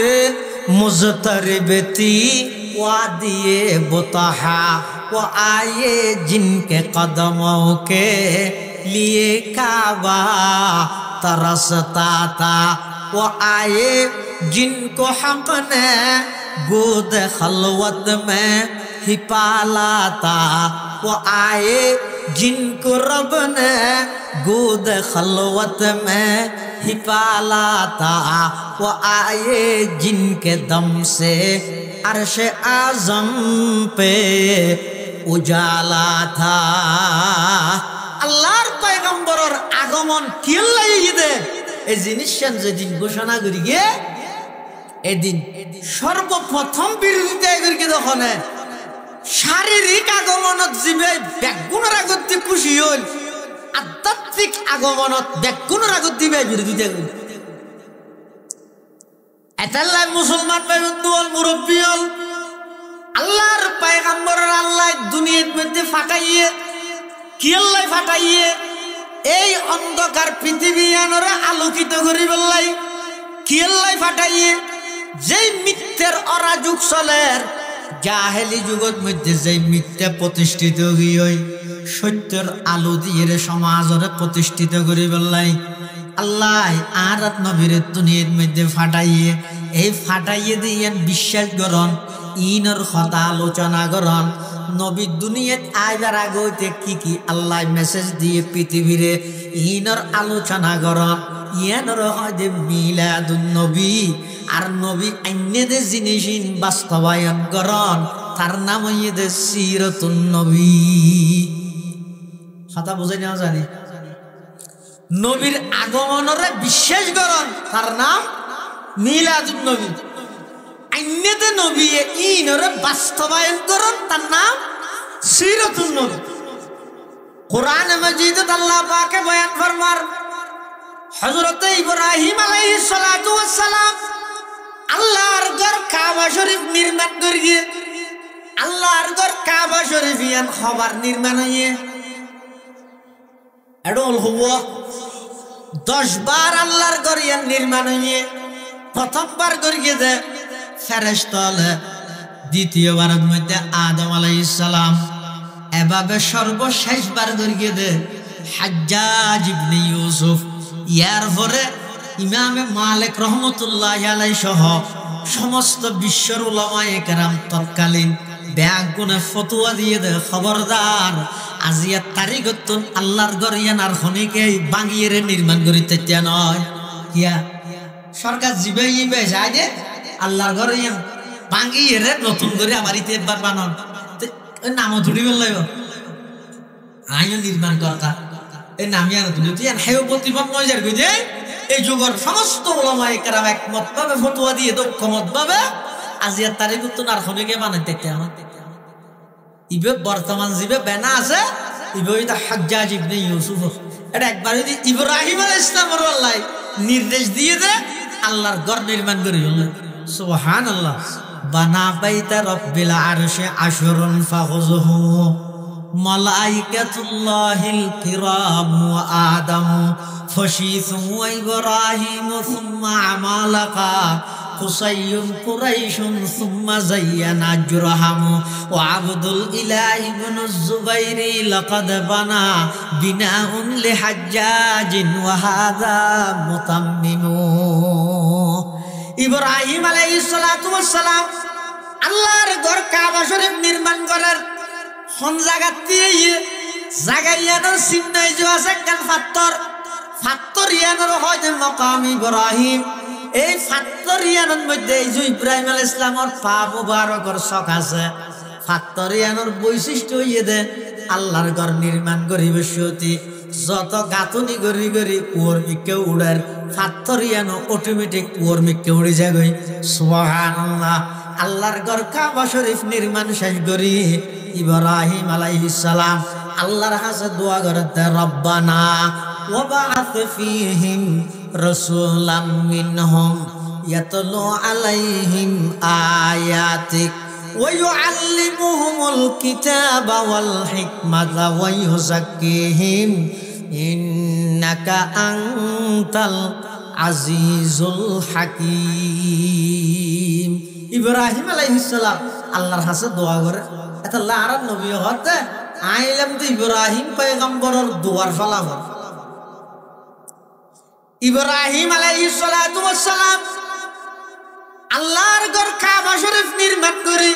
मुज़तरबती वादिए बुतहा वो आए जिनके कदमों के लिए काबा तरसता था वो आए जिनको हक ने गोद खलवत में ही पाला था वो आए जिनको रब ने गोद खलवत में ही पाला था वो आए जिनके दम से अर्श आज़म पे उजाला था আল্লাহর পয়গম্বরের আগমন কিল্লাই দে এই জিনিসটা যেদিন ঘোষণা করি গে এদিন সর্বপ্রথম বিরোধিতা করি গে তখন শারীরিক আগমনত জীবে ব্যাগুণের আগত খুশি হল আধ্যাত্মিক আগমনত ব্যাগুণের আগত দিবে বিরোধিতা করি এটাল্লাই মুসলমান ভাই বন্ধু হল মুরব্বী হল আল্লাহর পয়গম্বরের আল্লাহ দুনিয়ার মধ্যে ফাটাইয়ে কি আল্লাহ ফাটাইয়ে এই অন্ধকার পৃথিবী আনরে আলোকিত করি বললাই কি আল্লাহ ফাটাইয়ে যেই মিথ্যের অরাজুক চলের জাহেলি যুগের মধ্যে যেই মিথ্যা প্রতিষ্ঠিত হই সত্যের আলো দিয়ে সমাজরে প্রতিষ্ঠিত করি বললাই আল্লাহ আর নবীর দুনিয়ার মধ্যে ফাটাইয়ে এই ফাটাইয়ে দিয়ে বিশ্বাস করন ইনর কথা আলোচনা করন নবী দুনিয়াত আইবার আগে হইতে কি আল্লাহ মেসেজ দিয়ে পৃথিবীরে ইনর আলোচনা করন ইয়ানর হয় মিলাদুন নবী আর নবী আইনেদে জিনিস বাস্তবায়ন করন তার নাম হইয়ে সিরাতুন নবী কথা বুঝে নেওয়া জানি নবীর আগমনরে বিশ্বাস করন তার নাম মিলাদুন নবী আইনেদে নবী ইনরে বাস্তবায়ন করন তার নাম সিরাতুন নবী কুরআন মাজিদে আল্লাহ পাকে বয়ান ফরমার হযরত ইব্রাহিম আলাইহিস সালাতু ওয়াস সালাম আল্লাহর ঘর কাবা শরীফ নির্মাণ করিয়ে আল্লাহর ঘর কাবা শরীফ ইয়ান খবর নির্মাণ হইয়ে এডল হবো 10 বার আল্লাহর ঘর ইয়ান নির্মাণ হইয়ে প্রথমবার করিয়ে দে ফেরেশতা দ্বিতীয়বারের মধ্যে আদম আলাইহিস সালাম এভাবে সর্বশেষবার করিয়ে দে হাজ্জাজ ইবনে ইউসুফ ইয়ার পরে ইমামে মালিক রহমতুল্লাহ আলাইহি সহ সমস্ত বিশ্বের উলামায়ে কেরাম তৎকালীন ব্যাগুনে ফতোয়া দিয়ে দে খবরদার আজিয়া তারিখতন আল্লাহর ঘর ইয়ানার খনিকে ভাঙিয়ে নির্মাণ করিতে নয় কিয়া সরকার জিবে ইবে যায় দে আল্লাহর ঘর ইয়ান ভাঙিয়ে নতুন করে আবার ইতে একবার বানান নামও ধরি বললাইব আইন নির্মাণ করতা এই নামিয়া তুলি তুই হেও প্রতিভা মজার কইছে এই যুগের সমস্ত উলামায়ে কেরাম একমত ভাবে ফতোয়া দিয়ে দক্ষমত ভাবে আজিয়া তারিখতন আর খনিকে বানাইতে ইবে বর্তমান জিবে বেনা আছে ইবে এটা হাজ্জাজ ইবনে ইউসুফ এটা একবার যদি ইব্রাহিম আলাইহিস সালামের আল্লাহ নির্দেশ দিয়ে দে আল্লাহর ঘর নির্মাণ করি সুবহানাল্লাহ বানা বাইতা রব্বিল আরশে আশরুন ফাখুযুহু মালাইকাতুল্লাহিল কিরাম ওয়া আদম ফশীসু ওয়া ইব্রাহিম সুম্মা আমালাকা কুসাইয়ুন কুরাইশুন সুম্মা যায়্যানা জুরহাম ওয়া আবদুল ইলাহি ইবনুজ জুবাইরি লাকাদ বানা বিনাউন লিহাজ্জাজিন ওয়া হাযা মুতাম্মিমু ইব্রাহিম আলাইহিস সালাতু ওয়াস সালাম আল্লাহর ঘর কাবা শরীফ নির্মাণ করার কোন জায়গাতে জায়গায়ানোর চিহ্নই যে আছে কান ফাত্তর ইয়ানোর হয়তো মাকাম ইব্রাহিম এই ফাত্তর ইয়ানোর মধ্যে এই যে ইব্রাহিম আলাইহিস সালামের পা মুবারকের শখ আছে ফাত্তর ইয়ানোর বৈশিষ্ট্য হইয়ে দে আল্লাহর ঘর নির্মাণ করিবে সতি যত গাতুনি গরি গরি কুয়োর মিকে উড়ার ফাত্তর ইয়ানো অটোমেটিক কুয়োর মিকে উড়ে যায় সুবহানাল্লাহ আল্লাহর ঘর কাবা শরীফ নির্মাণ শেষ করি ইব্রাহিম আলাইহিস সালাম আল্লাহর কাছে দোয়া করতে রব্বানা ওয়া বা'আথ ফীহিম রাসূলাম মিনহুম ইয়াতলু আলাইহিম আয়াতিক ওয়া ইউআল্লিমুহুমুল কিতাবা ওয়াল হিকমাতা ওয়া ইউযাক্কিহিম ইন্নাকা আনতাল আজিজুল হাকিম। ইব্রাহিম আলাইহিস সালাম আল্লাহর কাছে দোয়া করে, এটা আল্লাহর নবী হতে আইলাম তো ইব্রাহিম পয়গম্বরের দোয়ার ফলাফল। ইব্রাহিম আলাইহিস সালাতু ওয়াস সালাম আল্লাহর ঘর কাবা শরীফ নির্মাণ করে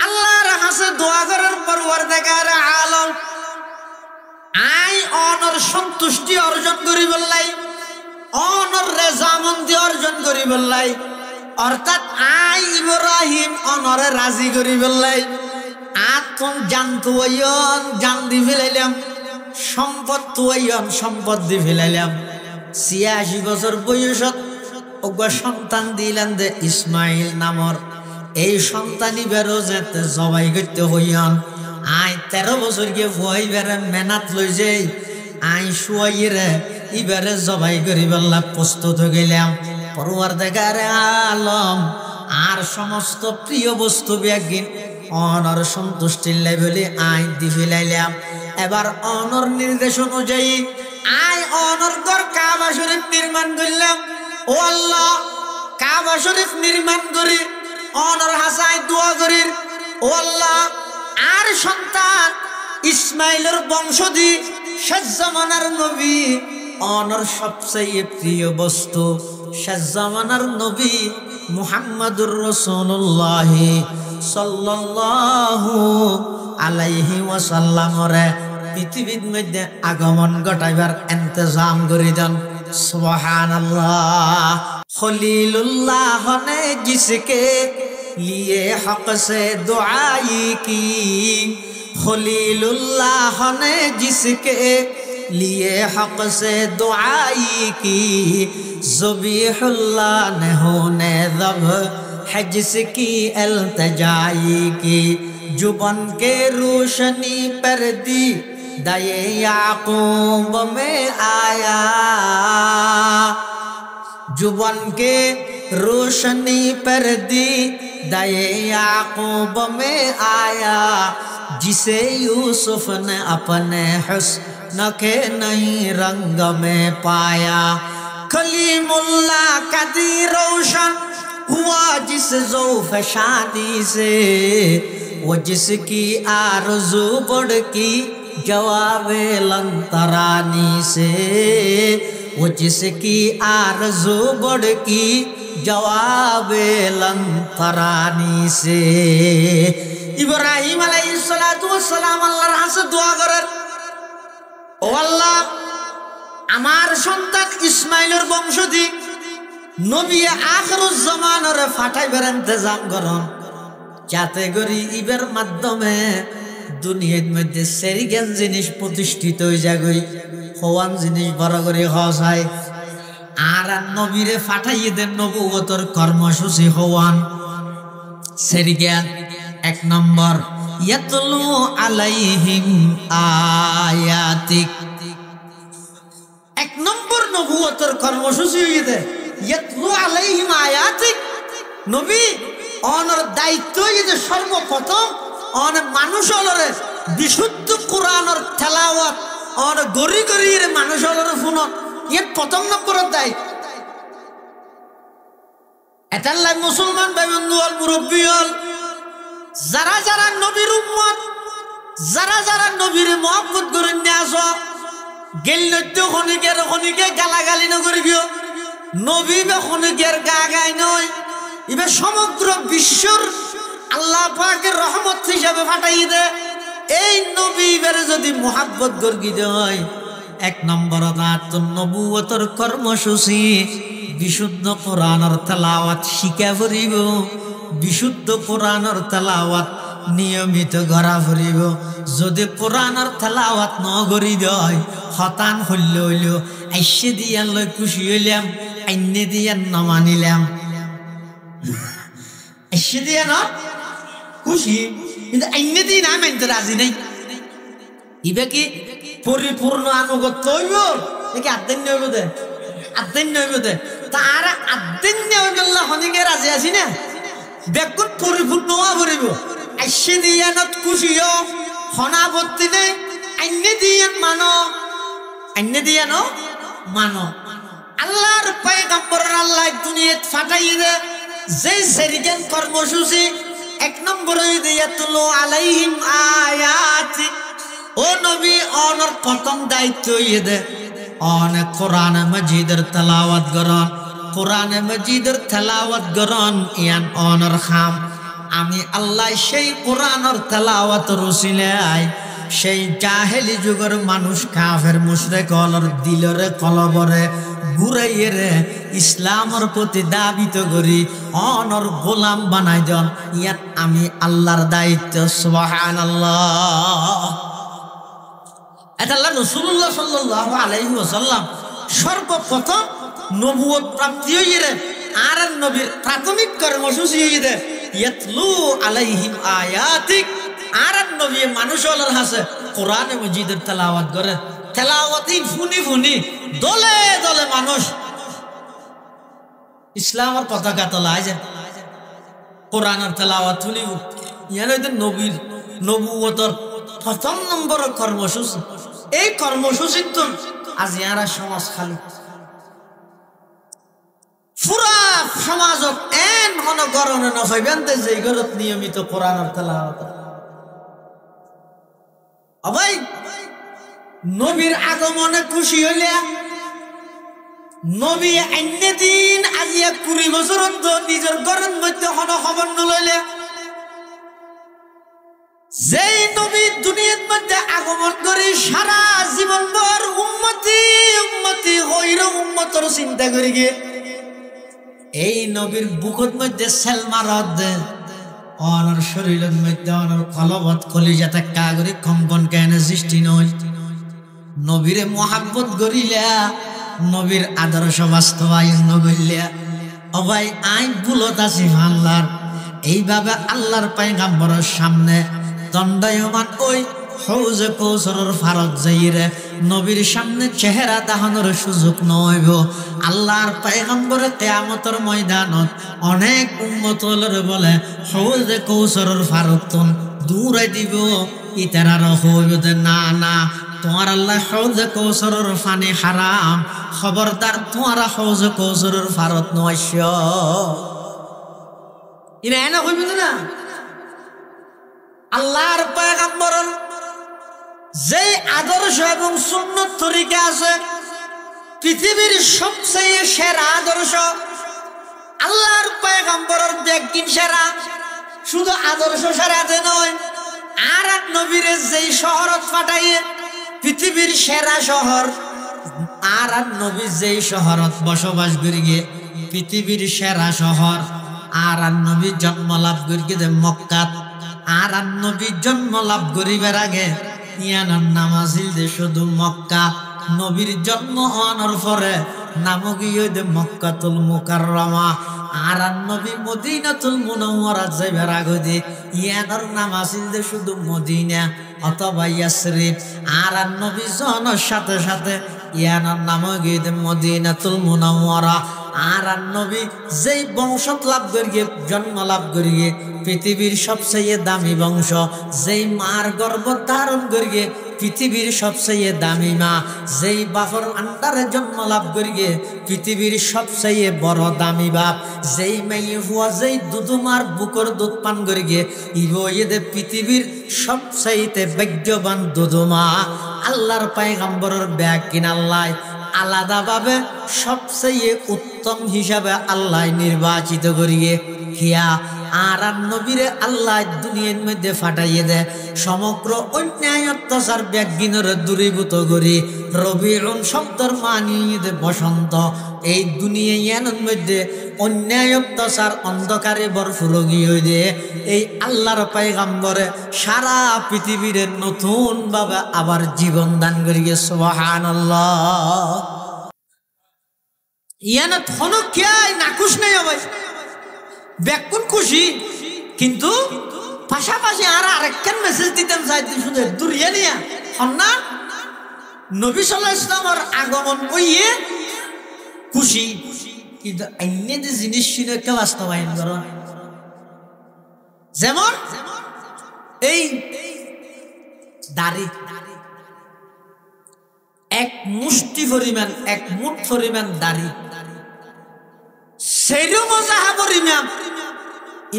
আল্লাহর কাছে দোয়া করার পরওয়ারদিগার আলম আই অনর সন্তুষ্টি অর্জন করি বললাই, অনর রেজামন্দি অর্জন করি বললাই, অর্থাৎ আই ইব্রাহিম অনরে রাজি করি বললাই। আতন জানতো ওয়ন জান দি ফেলাইলাম, সম্পদ তো ওয়ন সম্পদ দি ফেলাইলাম। ৮৬ বছর বয়সত ওগা সন্তান দিলেন দে ইসমাইল নামর। এই সন্তানই বেরো যেতে জবাই করতে হইয়ন। আই ১৩ বছর গিয়ে ভয় বেড়ে মেনাত লই যাই আই শুয়াইরে ইবারে জবাই করি বললা প্রস্তুত হয়ে গেলাম। পরওয়ারদিগার আলম আর সমস্ত প্রিয় বস্তু ব্যাগিন অনর সন্তুষ্টির লেভেলে আই দি ফেলাইলাম। এবার অনর নির্দেশ অনুযায়ী আই অনর ঘর কাবা শরীফ নির্মাণ করলাম। ও আল্লাহ, কাবা শরীফ নির্মাণ করি অনর হাসাই দোয়া করি, ও আল্লাহ আর সন্তান ইসমাইলের বংশধি শেষ জামানার নবী অনর সবচেয়ে প্রিয় বস্তু শেষ জামানার নবী মুহাম্মাদুর রাসূলুল্লাহ সাল্লাল্লাহু আলাইহি ওয়াসাল্লামরে পৃথিবীর মধ্যে আগমন ঘটাইবার ইন্তজাম করে দেন। সুবহানাল্লাহ। খলিলুল্লাহ ने जिसके लिए हक से दुआई की, खलीलुल्लाह ने जिसके लिए हक से दुआई की, ज़बीहुल्लाह ने होने ज़ब है जिसकी इल्तिजाई की। जुबान के रोशनी पर दी दाए याकूब में आया, जुबान के रोशनी पर दी दाए याकूब में आया, जिसे यूसुफ ने अपने हुस्न के नई रंग में पाया। कलीमुल्लाह का दी रोशन हुआ जिस ज़ौफ़ शादी से, वो जिसकी आरज़ू बढ़ की जवाबे लंतरानी से, वो जिसकी आरज़ू बढ़ की जवाबे लंतरानी से। ইব্রাহিম আলাইহিস সালাতু ওয়াস সালাম আল্লাহর কাছে দোয়া করেন, ও আল্লাহ আমার সন্তান ইসমাইলের বংশধি নবী আখিরুজ জামানের ফাটাইবার ইন্তজাম করুন, যাতে করে ইবের মাধ্যমে দুনিয়ার মধ্যে সেরিগান জিনিস প্রতিষ্ঠিত হয়ে যাগই, হওয়ান জিনিস বড় করে হস হয়। আর নবীরে ফাটাইয়ে দেন নবুয়তর কর্মসূচি হওয়ান সেরিগান। ১ নম্বর ইয়াতলু আলাইহিম আয়াতিক, ১ নম্বর নবুয়তর কর্মসূচি হইয়ে দে ইয়াতলু আলাইহিম আয়াতিক। নবী অনর দায়িত্ব হইয়ে সর্বপ্রথম অন মানুষ হলরে বিশুদ্ধ কোরআনের তেলাওয়াত অন গরি গরি মানুষ হলরে শুনত, ইয়ে প্রথম নম্বরের দায়িত্ব। এটার লাই মুসলমান ভাই বন্ধু হল মুরব্বী হল যারা যারা নবীর উম্মত, যারা যারা নবীর মহব্বত করে নিয়ে আস গেল্য খনিকের খনিকে গালাগালি নকরিবিও, নবী বা খনিকের গা গাই নয়, এবার সমগ্র বিশ্বর আল্লাহ পাকের রহমত হিসাবে ফাটাই দে। এই নবী এবারে যদি মহাব্বত গর্গিত হয় ১ নম্বর নবুয়তর কর্মসূচি বিশুদ্ধ কোরআনের তেলাওয়াত শিখা ফুরিব, বিশুদ্ধ কোরআনের তেলাওয়াত নিয়মিত গড়া ফুরিব। যদি কোরআনের তেলাওয়াত ন গড়ি দেয় হতান হইল হইল আইসে দিয়ান লই খুশি হইলাম, আইনে দিয়ান ন মানিলাম, আইসে দিয়া ন খুশি কিন্তু আইনে দিয়ে না মানতে রাজি নেই। ইবে কি পরিপূর্ণ আনুগত্য হইব নাকি আদ্যান্য হইব দে? আদ্যান্য হইব দে। তার আদ্যান্য হইবল্লা হনিকে রাজি আছি না, বেকুন পরিপূর্ণ হওয়া পড়িব। আইসে দিয়ানত খুশিও হনাবত্তি নেই, আইনে দিয়ান মানো, আইনে দিয়ানো মানো। আল্লাহর পয়গম্বর আল্লাহ দুনিয়াত ফাটাইয়ে যে সেরিগান কর্মসূচি এক নম্বরে ইয়াতুলু আলাইহিম আয়াতি ও নবী অনর প্রথম দায়িত্ব ইয়ে অন কোরআন মাজিদের তেলাওয়াত করন কোরআন মাজিদের তেলাওয়াত করন ইয়ান অনর খাম আমি আল্লাহ সেই কোরআনের তেলাওয়াত রসিলাই সেই জাহেলি যুগের মানুষ কাফের মুশরিক হলর দিলরে কলবরে ঘুরাইয়ে রে ইসলামের প্রতি দাবিত করি অনর গোলাম বানাই দেন ইয়াত আমি আল্লাহর দায়িত্ব সুবহানাল্লাহ। এটা আল্লাহ রাসূলুল্লাহ সাল্লাল্লাহু আলাইহি ওয়াসাল্লাম সর্বপ্রথম নবুয়ত প্রাপ্তি হইয়ে রে আর নবীর প্রাথমিক কর্মসূচি হইয়ে ইয়াতলু আলাইহিম আয়াতিক আর নবী মানুষ হলার হাসে কোরআনে মাজিদের তেলাওয়াত করে তেলাওয়াতই ফুনি ফুনি দলে দলে মানুষ ইসলামের পতাকা তোলায় যে কোরআনের তেলাওয়াত শুনিব ইয়ান হইতে নবীর নবুয়তর প্রথম নম্বরের কর্মসূচি এই কর্মসূচির তো আজ ইয়ারা সমাজ খালি পুরা সমাজত এন কোন গরণে নফাইবেন যে ঘরত নিয়মিত কোরআনের তেলাওয়াত অবাই নবীর আগমনে খুশি হইলে নবী অন্য দিন আজিয়া 20 বছর নিজের ঘরের মধ্যে কোন খবর নলইলে যেই নবী দুনিয়ার মধ্যে আগমন করে সারা জীবন ভর উম্মতি উম্মতি হইর উম্মতর চিন্তা করি গে এই নবীর বুকের মধ্যে সেলমারদ অনর শরীরের মধ্যে অনর কলবত কলিজাতে কাগরি কম্পন কেন সৃষ্টি নয় নবীরে মোহাব্বত করিলা নবীর আদর্শ বাস্তবায়ন করিলা অবাই আই ভুলত আছি আল্লাহর এইভাবে আল্লাহর পয়গম্বরের সামনে দণ্ডায়মান ওই হৌজে কৌসরের ফারত যাইরে নবীর সামনে চেহারা দেখানোর সুযোগ নইব আল্লাহর পয়গম্বরে কিয়ামতের ময়দানত অনেক উম্মতরে বলে হৌজে কৌসরের ফারতন দূরে দিব ইতারা হইব না না তোমার আল্লাহ হৌজে কৌসরের পানি হারাম খবরদার তোমারা হৌজে কৌসরের ফারত নয়স ইনা এনা হইব না আল্লাহর পয়গম্বরের যে আদর্শ এবং সুন্নত তরিকা আছে পৃথিবীর সবচেয়ে সেরা আদর্শ আল্লাহর পয়গম্বরের ব্যক্তির সেরা শুধু আদর্শ সেরাতে নয় আর এক নবীর যেই শহরত ফাটাইয়ে পৃথিবীর সেরা শহর আর এক নবী যেই শহরত বসবাস করি গিয়ে পৃথিবীর সেরা শহর আর এক নবী জন্ম লাভ করি গিয়ে মক্কাত আর এক নবী জন্ম লাভ করিবার আগে ইয়ানার নাম আছিল যে শুধু মক্কা নবীর জন্ম হওয়ার পরে নাম গিয়ে দে মক্কাতুল মুকাররমা আর নবী মদিনাতুল মুনাওয়ারা যাইবার আগে দে ইয়ানার নাম আছিল যে শুধু মদিনা অথবা ইয়াসরিব আর নবী জন্মের সাথে সাথে ইয়ানার নাম গিয়ে দে মদিনাতুল মুনাওয়ারা আর নবী যেই বংশ লাভ করিয়ে জন্ম লাভ করিয়ে পৃথিবীর সবচেয়ে দামি বংশ যেই মার গর্ভ ধারণ করিয়ে পৃথিবীর সবচেয়ে দামি মা যেই বাপর আন্ডারে জন্ম লাভ করিয়ে পৃথিবীর সবচেয়ে বড় দামি বাপ যেই মেয়ে হুয়া যেই দুধুমার বুকর দুধ পান করিয়ে ইবইদে পৃথিবীর সবচেয়ে ভাগ্যবান দুধুমা আল্লাহর পয়গম্বরের ব্যাগ কিনাল্লাই আলাদাভাবে সবচেয়ে উত্তম হিসাবে আল্লাহ নির্বাচিত করিয়ে খিয়া আর নবীরে আল্লাহ দুনিয়ার মধ্যে ফাটাইয়ে দেয় সমগ্র অন্যায় অত্যাচার ব্যাগিনের দূরীভূত করি রবিউল শব্দর মানিয়ে দে বসন্ত এই দুনিয়ার মধ্যে অন্যায় অত্যাচার অন্ধকারে ভরপুর গিয়ে দে এই আল্লাহর পয়গম্বরে সারা পৃথিবীর নতুন ভাবে আবার জীবন দান করিয়ে সুবহানাল্লাহ ইয়ানা থনো খেয়াই নাকুশ নাই হবে ব্যাকুন খুশি কিন্তু পাশাপাশি আর আরেকখান মেসেজ দিতেন চাইতে শুধু দূরিয়ে নিয়া হন্না নবী সাল্লাল্লাহু আলাইহি ওয়াসাল্লামের আগমন হইয়ে খুশি কিন্তু অন্য যে জিনিস ছিল একটা বাস্তবায়ন করো যেমন এই দাড়ি এক মুষ্টি পরিমাণ, এক মুঠ পরিমাণ দাড়ি। সেইরকম মাযহাবের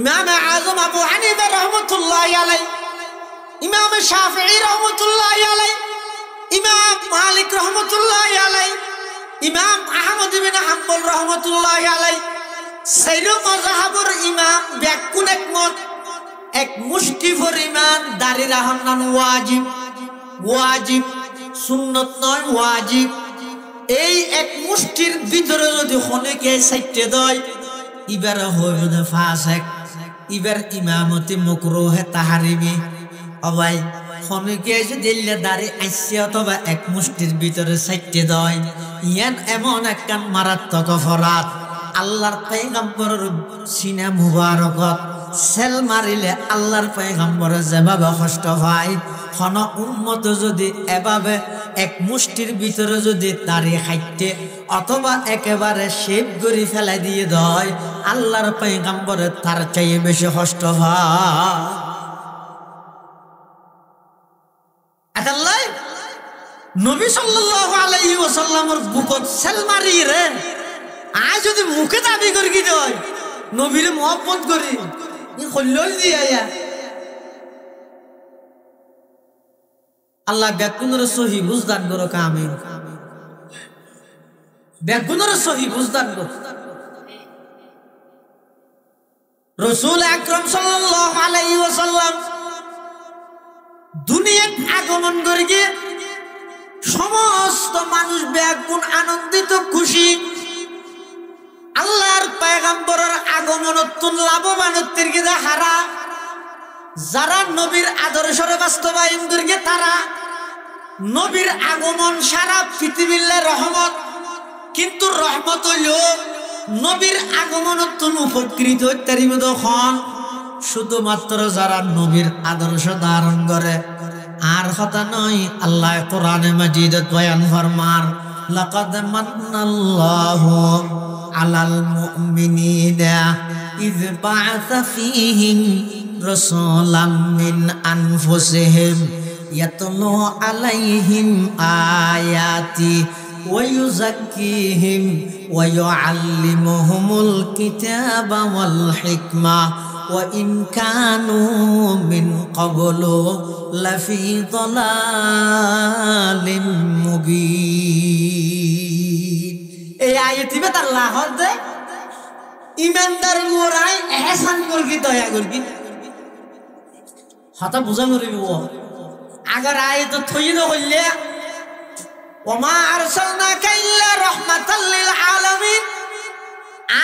ইমাম আযম আবু হানিফা রাহমাতুল্লাহি আলাইহি, ইমাম শাফিঈ রাহমাতুল্লাহি আলাইহি, ইমাম মালিক রাহমাতুল্লাহি আলাইহি, ইমাম আহমদ ইবনে হাম্বল রাহমাতুল্লাহি আলাইহি, সেইরকম মাযহাবের ইমাম ব্যাকুল একমত এক মুষ্টি পরিমাণ দাড়ি রাখা ওয়াজিব। ওয়াজিব, সুন্নত নয়, ওয়াজিব। এই এক মুষ্টির ভিতরে যদি খনেকে সাইটে দেয়, ইবার হইবে ফাসেক, ইবার ইমামতি মাকরুহ তাহরিমি। অবাই খনেকে যদি দাড়ি আইছে অথবা এক মুষ্টির ভিতরে সাইটে দেয়, ইয়ান এমন একখান মারাত্মক অপরাধ। আল্লাহর পয়গম্বরের সিনা মুবারকত সেল মারিলে আল্লাহর পয়গম্বরে যেভাবে কষ্ট পায়, কোন উম্মত যদি এভাবে এক মুষ্টির ভিতরে যদি দাড়ি খাইতে অথবা একেবারে শেপ করে ফেলে দিয়ে দেয়, আল্লাহর পয়গম্বরে তার চাইয়ে বেশি কষ্ট পায়। আল্লাহ নবী সাল্লাল্লাহু আলাইহি ওয়াসাল্লামের বুকত সেল মারি রে, আজ যদি মুখে দাবি করি কি দেয় নবীরে মহব্বত করি, আল্লাহ ব্যাকুণের সহি বুঝদান করো কামিন, ব্যাকুণের সহি বুঝদান করো। রাসূল আকরাম সাল্লাল্লাহু আলাইহি ওয়াসাল্লাম দুনিয়াত আগমন করিয়ে সমস্ত মানুষ ব্যাকুণ আনন্দিত খুশি। আল্লাহর পয়গম্বরের আগমনত্তুন লাভবানত্বের গিয়ে হারা, যারা নবীর আদর্শরে বাস্তবায়ন করিয়ে তারা। নবীর আগমন সারা পৃথিবীর রহমত, কিন্তু রহমত হইল নবীর আগমনত্তুন উপকৃত তারি মধ্যে শুধুমাত্র যারা নবীর আদর্শ ধারণ করে। আর কথা নয়, আল্লাহ কোরআনে মাজিদে বয়ান ফরমান, লাকাদ মান্নাল্লাহু আলাল মুমিনিনা ইয বা'আসা ফীহিম রাসূলাম মিন আনফুসিহিম ইয়াতলু আলাইহিম আয়াতি ওয়া ইউযাক্কিহিম ওয়া ইউআল্লিমুহুমুল কিতাবা ওয়াল হিকমা ওয়া ইন কানু মিন ক্বাবলু লাফি যালালিম মুবিন। এই আয়াতিবে আল্লাহ হদে ইমানদার গোরাই এহসান করকি, দয়া করকি হতা বুঝা করিব। আগার আয়াত থইল হইলে ওমা আরসালনাকা ইল্লা রাহমাতাল লিল আলামিন,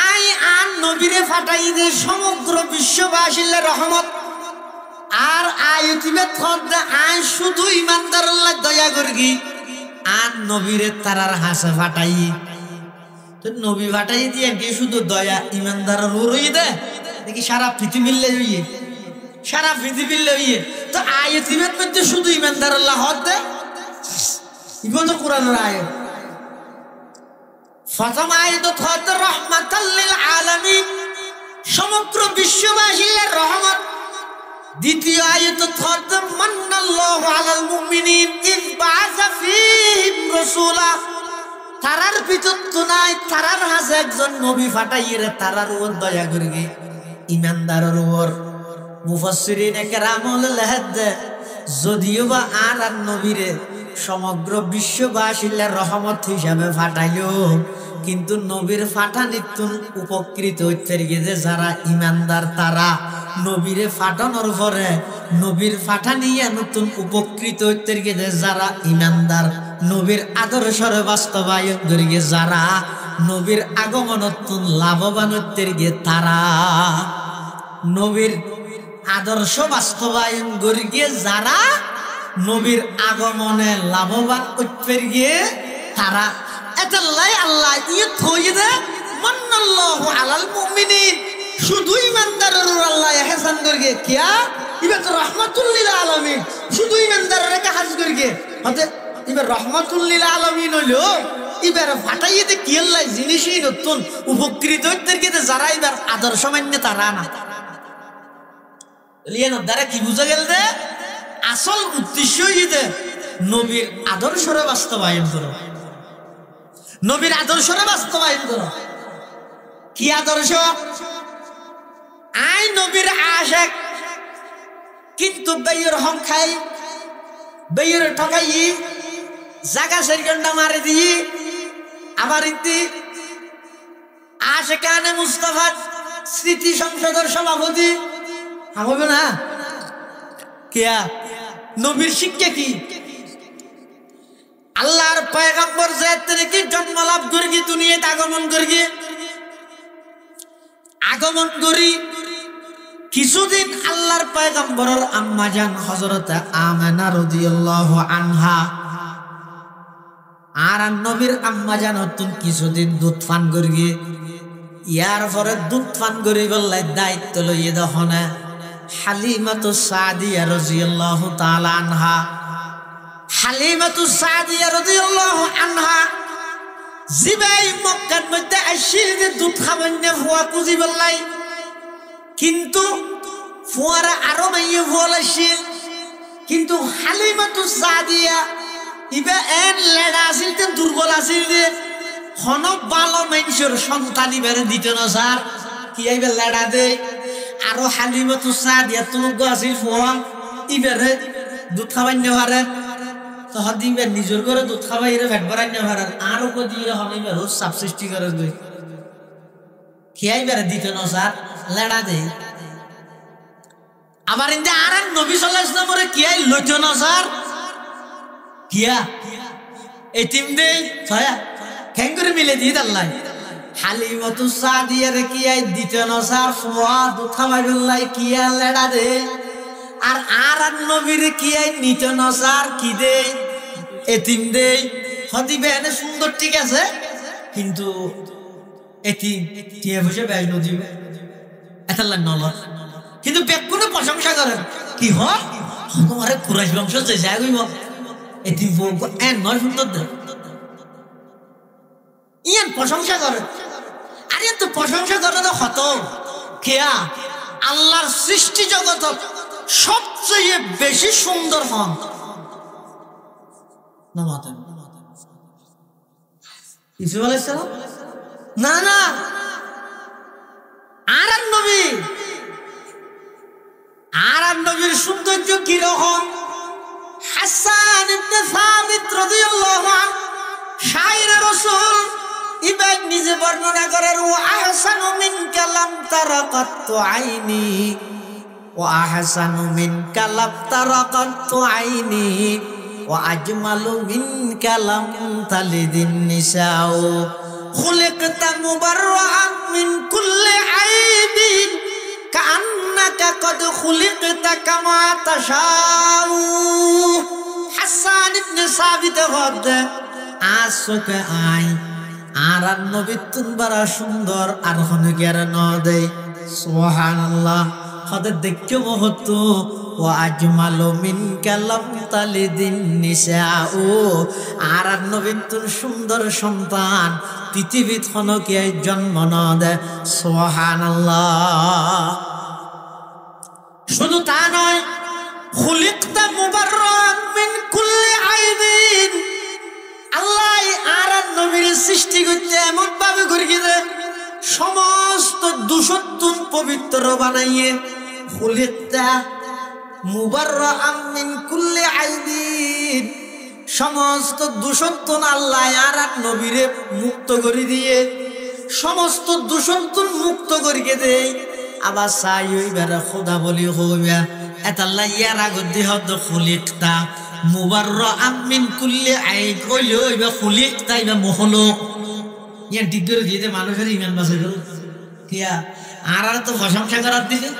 আই আন নবীরে ফাটাই দে সমগ্র বিশ্ববাসীর রহমত। আর আয়াতিবে থদ আই শুধু ইমানদার আল্লাহ দয়া করকি, আন নবীরে তারার হাসে ফাটাই। তো নবী ফাটাই দিয়ে কি শুধু দয়া ইমানদার রই দে দেখি সারা পৃথিবীর লইয়ে, সারা পৃথিবীর লইয়ে। তো আয়াতিবের মধ্যে শুধু ইমানদার আল্লাহ হদ দে, ইগো তো কোরআনের আয়াত। প্রথম আয়াত হদ রাহমাতাল লিল আলামিন, সমগ্র বিশ্ববাসীর রহমত। দ্বিতীয় আয়াত হদ মান্নাল্লাহু আলাল মুমিনিন ইয বা'আসা ফীহিম রাসূলা, তারার ভিতর তো নাই, তারার হাসে একজন নবী ফাটাইয়ে তারার উপর দয়া করিগে ইমানদারের উপর। মুফাসসিরিনে কেরাম লেখেন, যদিও বা আর নবীরে সমগ্র বিশ্ববাসীর রহমত হিসাবে ফাটাইল, কিন্তু নবীর ফাটানিতুন উপকৃত হইতে গিয়ে যারা ইমানদার তারা নবীরে ফাটানোর পরে নবীর ফাটানিয়া নতুন উপকৃত হইতে গিয়ে যারা ইমানদার, নবীর আদর্শরে বাস্তবায়ন করিয়ে যারা নবীর আগমনতুন লাভবান হইতে গিয়ে তারা, নবীর আদর্শ বাস্তবায়ন করিয়ে যারা নবীর আগমনে লাভবান হইতে গিয়ে তারা। এটাই আল্লাহ ইয়ে থই দে মান্নাল্লাহু আলাল মুমিনিন, শুধু ইমানদারের আল্লাহ ইহসান করিয়ে কিয়া ইবে তো রাহমাতুল লিল আলামিন, শুধু ইমানদারের কাজ করিয়ে হতে ইবে রাহমাতুল লিল আলামিন হইলো ইবার ফাটাইয়ে দে কি আল্লাহ জিনিসই নতুন উপকৃত হইতে গিয়ে যারা ইবার আদর্শ মান্য তারা না। লিয়েন দ্বারা কি বুঝা গেল দে আসল উদ্দেশ্য ইদে নবীর আদর্শরে বাস্তবায়ন করো, নবীর আদর্শরে বাস্তবায়ন করো। কি আদর্শ? আই নবীর আশেক, কিন্তু বেয়ের হম খাই, বেয়ের ঠকাই, জাগা সেরকমটা মারে দিই, আবার ইতি আশেকানে মুস্তাফা স্মৃতি সংসদের সভাপতি হবে না। কেয়া নবীর শিক্ষা কি? আল্লাহর পয়গম্বর যে কি জন্ম লাভ করি, দুনিয়াতে আগমন করি কিছুদিন আল্লাহর পয়গম্বরের আম্মা জান হযরত আমেনা রাদিয়াল্লাহু আনহা আর নবীর আম্মা জান হতুন কিছুদিন দুধ পান করি। ইয়ার পরে দুধ পান করি বললে দায়িত্ব লইয়ে দহনে হালিমাতুস সাদিয়া রাদিয়াল্লাহু তাআলা আনহা। হালিমাতুস সাদিয়া রাদিয়াল্লাহু আনহা জিবাই মক্কার মধ্যে আসিল যে দুধ খাবেন না ফুয়া কুজি বললাই, কিন্তু ফুয়ারা আরো মাইয়ে ফুয়াল আসিল। কিন্তু হালিমাতুস সাদিয়া ইবা এন লেডা আসিল, দুর্বল আসিল যে হন ভালো মানুষের সন্তান ইবারে দিত না স্যার, কি আইবে লেডা দে। আরো হালিমাতুস সাদিয়া তুলগ আসিল ফুয়া ইবারে দুধ খাবেন না পারেন, তখন দিবে নিজের করে দুধ খাবাই ভেট ভরাই না পারেন, আরো দিয়ে হন ইবার চাপ সৃষ্টি করে দুই খেয়াই বেড়ে দিত না স্যার, লেডা দে। আবার ইন্দে আর নবী সাল্লাল্লাহু আলাইহি ওয়াসাল্লামরে কিয়াই লইতো না স্যার, কিয়া এতিম দেই ছয়া কেন করে মিলে দি আল্লাহ। হালিমাতুস সাদিয়ারে কিয়াই দিত না স্যার, ফুয়া দুধ খাবাই বললাই কিয়া লেডা দে। আর নবীর কিয়াই নিত না স্যার, কি দে এতিম দে। হদিবে এনে সুন্দর ঠিক আছে, কিন্তু এতিম টিয়া বসে ব্যাগ নদীবে এত নল, কিন্তু বেকুনে প্রশংসা করেন কি হয় তোমার কুরাইশ বংশ যে যায় গইব এতিম এন নয় সুন্দর দে ইয়ান প্রশংসা করেন। আর তো প্রশংসা করে তো হত খেয়া আল্লাহর সৃষ্টি জগৎ সবচেয়ে বেশি সুন্দর হন ইসু আলাইহিস সালাম না না আর নবী। আর নবীর সৌন্দর্য কি রকম? হাসান ইবনে সাবিত রাদিয়াল্লাহু আনহু শায়রে রাসূল ইবাদ নিজে বর্ণনা করেন, ওয়া আহসানু মিনকা লাম তারাকাতু আইনি, ওয়া আহসানু মিনকা লাম তারাকাতু আইনি, ওয়া আজমালু মিনকা লাম তালিদিন নিসাউ, খুলিকতা মুবাররাআন মিন কুল্লি আইবিন কান্নাকা কদ খুলিকতা কামা তাশাউ। হাসান ইবনে সাবিত বলতে আসকে আই আর নবী তুন বড় সুন্দর আর হনে গের ন দে সুবহানাল্লাহ। হদে দেখতে বহুত ওয়া আজমালু মিনকা লাম তালিদিন নিসাউ। আর নবী তুন সুন্দর সন্তান পৃথিবীত হনকে জন্ম ন দে সুবহানাল্লাহ। শুধু তা নয়, খুলিকতা মুবাররাআন মিন কুল্লি আইবিন, আল্লাহ আর নবীর সৃষ্টি করতে এমন ভাবে করিয়ে সমস্ত দূষণ পবিত্র বানাইয়ে। খুলিকতা মুবাররাআন মিন কুল্লি আইবিন, সমস্ত দূষণ আল্লাহ আর নবীরে মুক্ত করে দিয়ে সমস্ত দূষণ মুক্ত করিয়ে দেয়। আবার চাই ওইবার খোদা বলি হইবা এতাল্লা ইয়ার আগত দি হদ খুলিকতা মুবাররাআন মিন কুল্লি আইব কইলে ওইবা খুলিকতা ইবা মখলুক ইয়ার ঠিক করে দিয়ে মানুষের ইমান বাঁচাই গেল। কিয়া আর তো প্রশংসা করার দিলে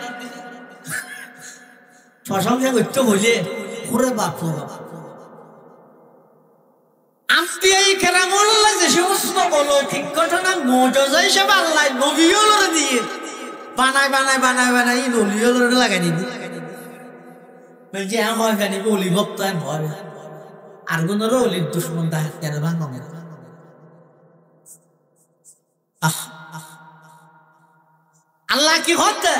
প্রশংসা করতে হইলে ওরে বাপ আম্পিয়াই কেরামুল্লাহ যে সমস্ত অলৌকিক ঘটনা মুজিজা হিসেবে আল্লাহ নবীওলরে দিয়ে বানায় বানায় বানায় বানায় নবীওলরে লাগাই দিবি। বলছি আমার জানি অলি ভক্ত ভয় আর কোন অলির দুশ্মন দাহাত কেন ভাঙবে। আল্লাহ কি হচ্ছে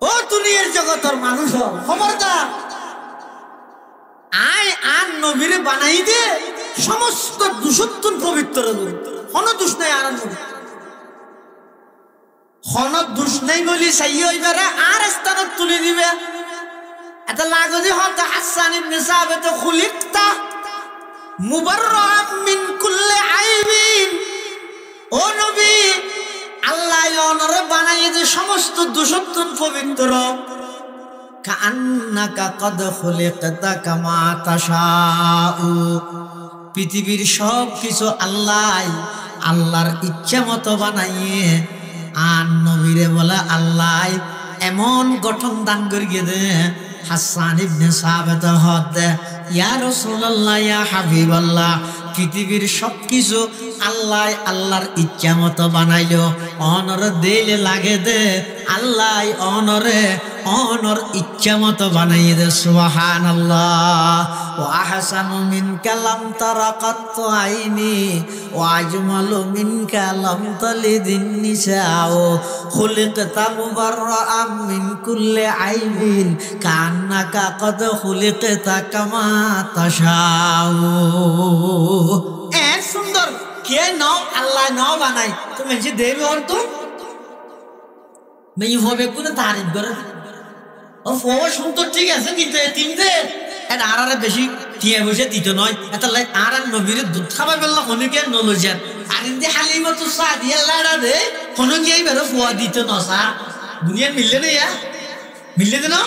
ও দুনিয়ার জগতের মানুষ খবরদার আয় আর নবীরে বানাই দে সমস্ত দুষত্তর পবিত্র হন দুষ নাই আর হন দুষ নাই বলি সাই হইবারে আর স্থানত তুলে দিবে এটা লাগদি হতে হাসান ইবনে সাবিত খুলিকতা মুবাররাম মিন কুল্লি আইবিন ও নবী আল্লাহ ওনারে বানাই দে সমস্ত দুষত্তর পবিত্র কান্নাকা কদ খুলিকতা কামা তাশাউ পৃথিবীর সব কিছু আল্লাহর ইচ্ছা মতো বানাইয়ে আর নবীরে বলে আল্লাহ এমন গঠন দান করিয়ে দে হাসান ইবনে সাবিত হতে ইয়া রাসূলুল্লাহ ইয়া হাবিবাল্লাহ পৃথিবীর সবকিছু আল্লাহর ইচ্ছা মতো বানাইলো অনর দিলে লাগে দে আল্লাহ অনর ইচ্ছা মতো বানাইয়ে দে সুবহানাল্লাহ ওয়া আহসানু মিনকা লাম তারা কাত্তু আইনি ওয়া আজমালু মিনকা লাম তালিদিন নিসাউ খুলিকতা মুবাররাম মিন কুল্লি আইবিন কান্নাকা কদ খুলিকতা কামা তাশাউ এ সুন্দর কে নাও আল্লাহ নাও বানাই তুমি যে দেবে অর তো মেই হবে কোন তারিফ করে ও ফো সুন্দর ঠিক আছে কিন্তু তিনটে এটা আরারে বেশি দিয়ে বসে দিত নয় এটা লাই আর নবীর দুধ খাবার বেলা হনুকে নলজার আর ইন্দে হালিমাতু সাদিয়া লাড়া দে হনুকে এইবারে ফোয়া দিত নসা দুনিয়া মিললে না ইয়া মিললে না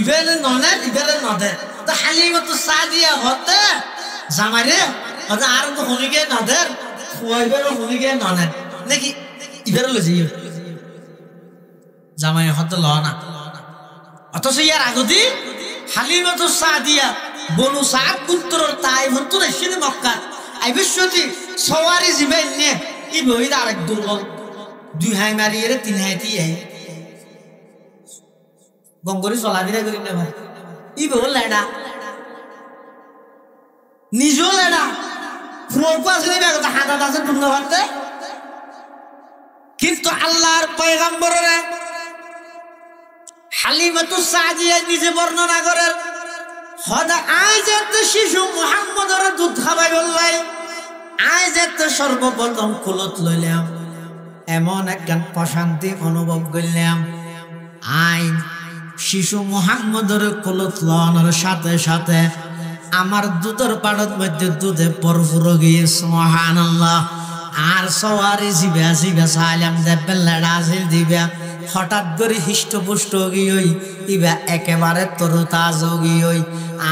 ইভেলে ননে ইভেলে নদে তো হালিমাতু সাদিয়া হতে জামাইরে আচ্ছা আর তো হনুকে নদের ফোয়াইবারে হনুকে ননে নাকি ইভেলে লজি জামাই হতে ল না অথচ ইয়ার আগতি হালিমাতু সাদিয়া বনু সাদ পুত্রর তাই হতো রেশিদ মক্কা আইবিশ্বতি সওয়ারি জিবাই নে ই বহিদ আরেক দুর্বল দুই হাই মারিয়ে তিন হাই তি আই গঙ্গরি চলাবিরা করি না ভাই ই বল লেডা নিজো লেডা ফুলকো আসলে বেগত হাতা দাসে টুঙ্গা ভাতে কিন্তু আল্লাহর পয়গম্বররে হালিমাতু সাদিয়া নিজে বর্ণনা করেন হদা আইজাতে শিশু মুহাম্মদের দুধ খাবাই বললাই আইজাতে সর্বপ্রথম কুলত লইলাম এমন একখান প্রশান্তি অনুভব করলাম আইন শিশু মুহাম্মদের কুলত লওয়ানোর সাথে সাথে আমার দুধের পাড়ত মধ্যে দুধে ভরপুর গিয়ে সুবহানাল্লাহ আর সওয়ারি জিবা সালাম দেবে লেডা আসিল দিবা হঠাৎ করে হিষ্টপুষ্ট গিয়ে ইবা একেবারে তরতাজ গিয়ে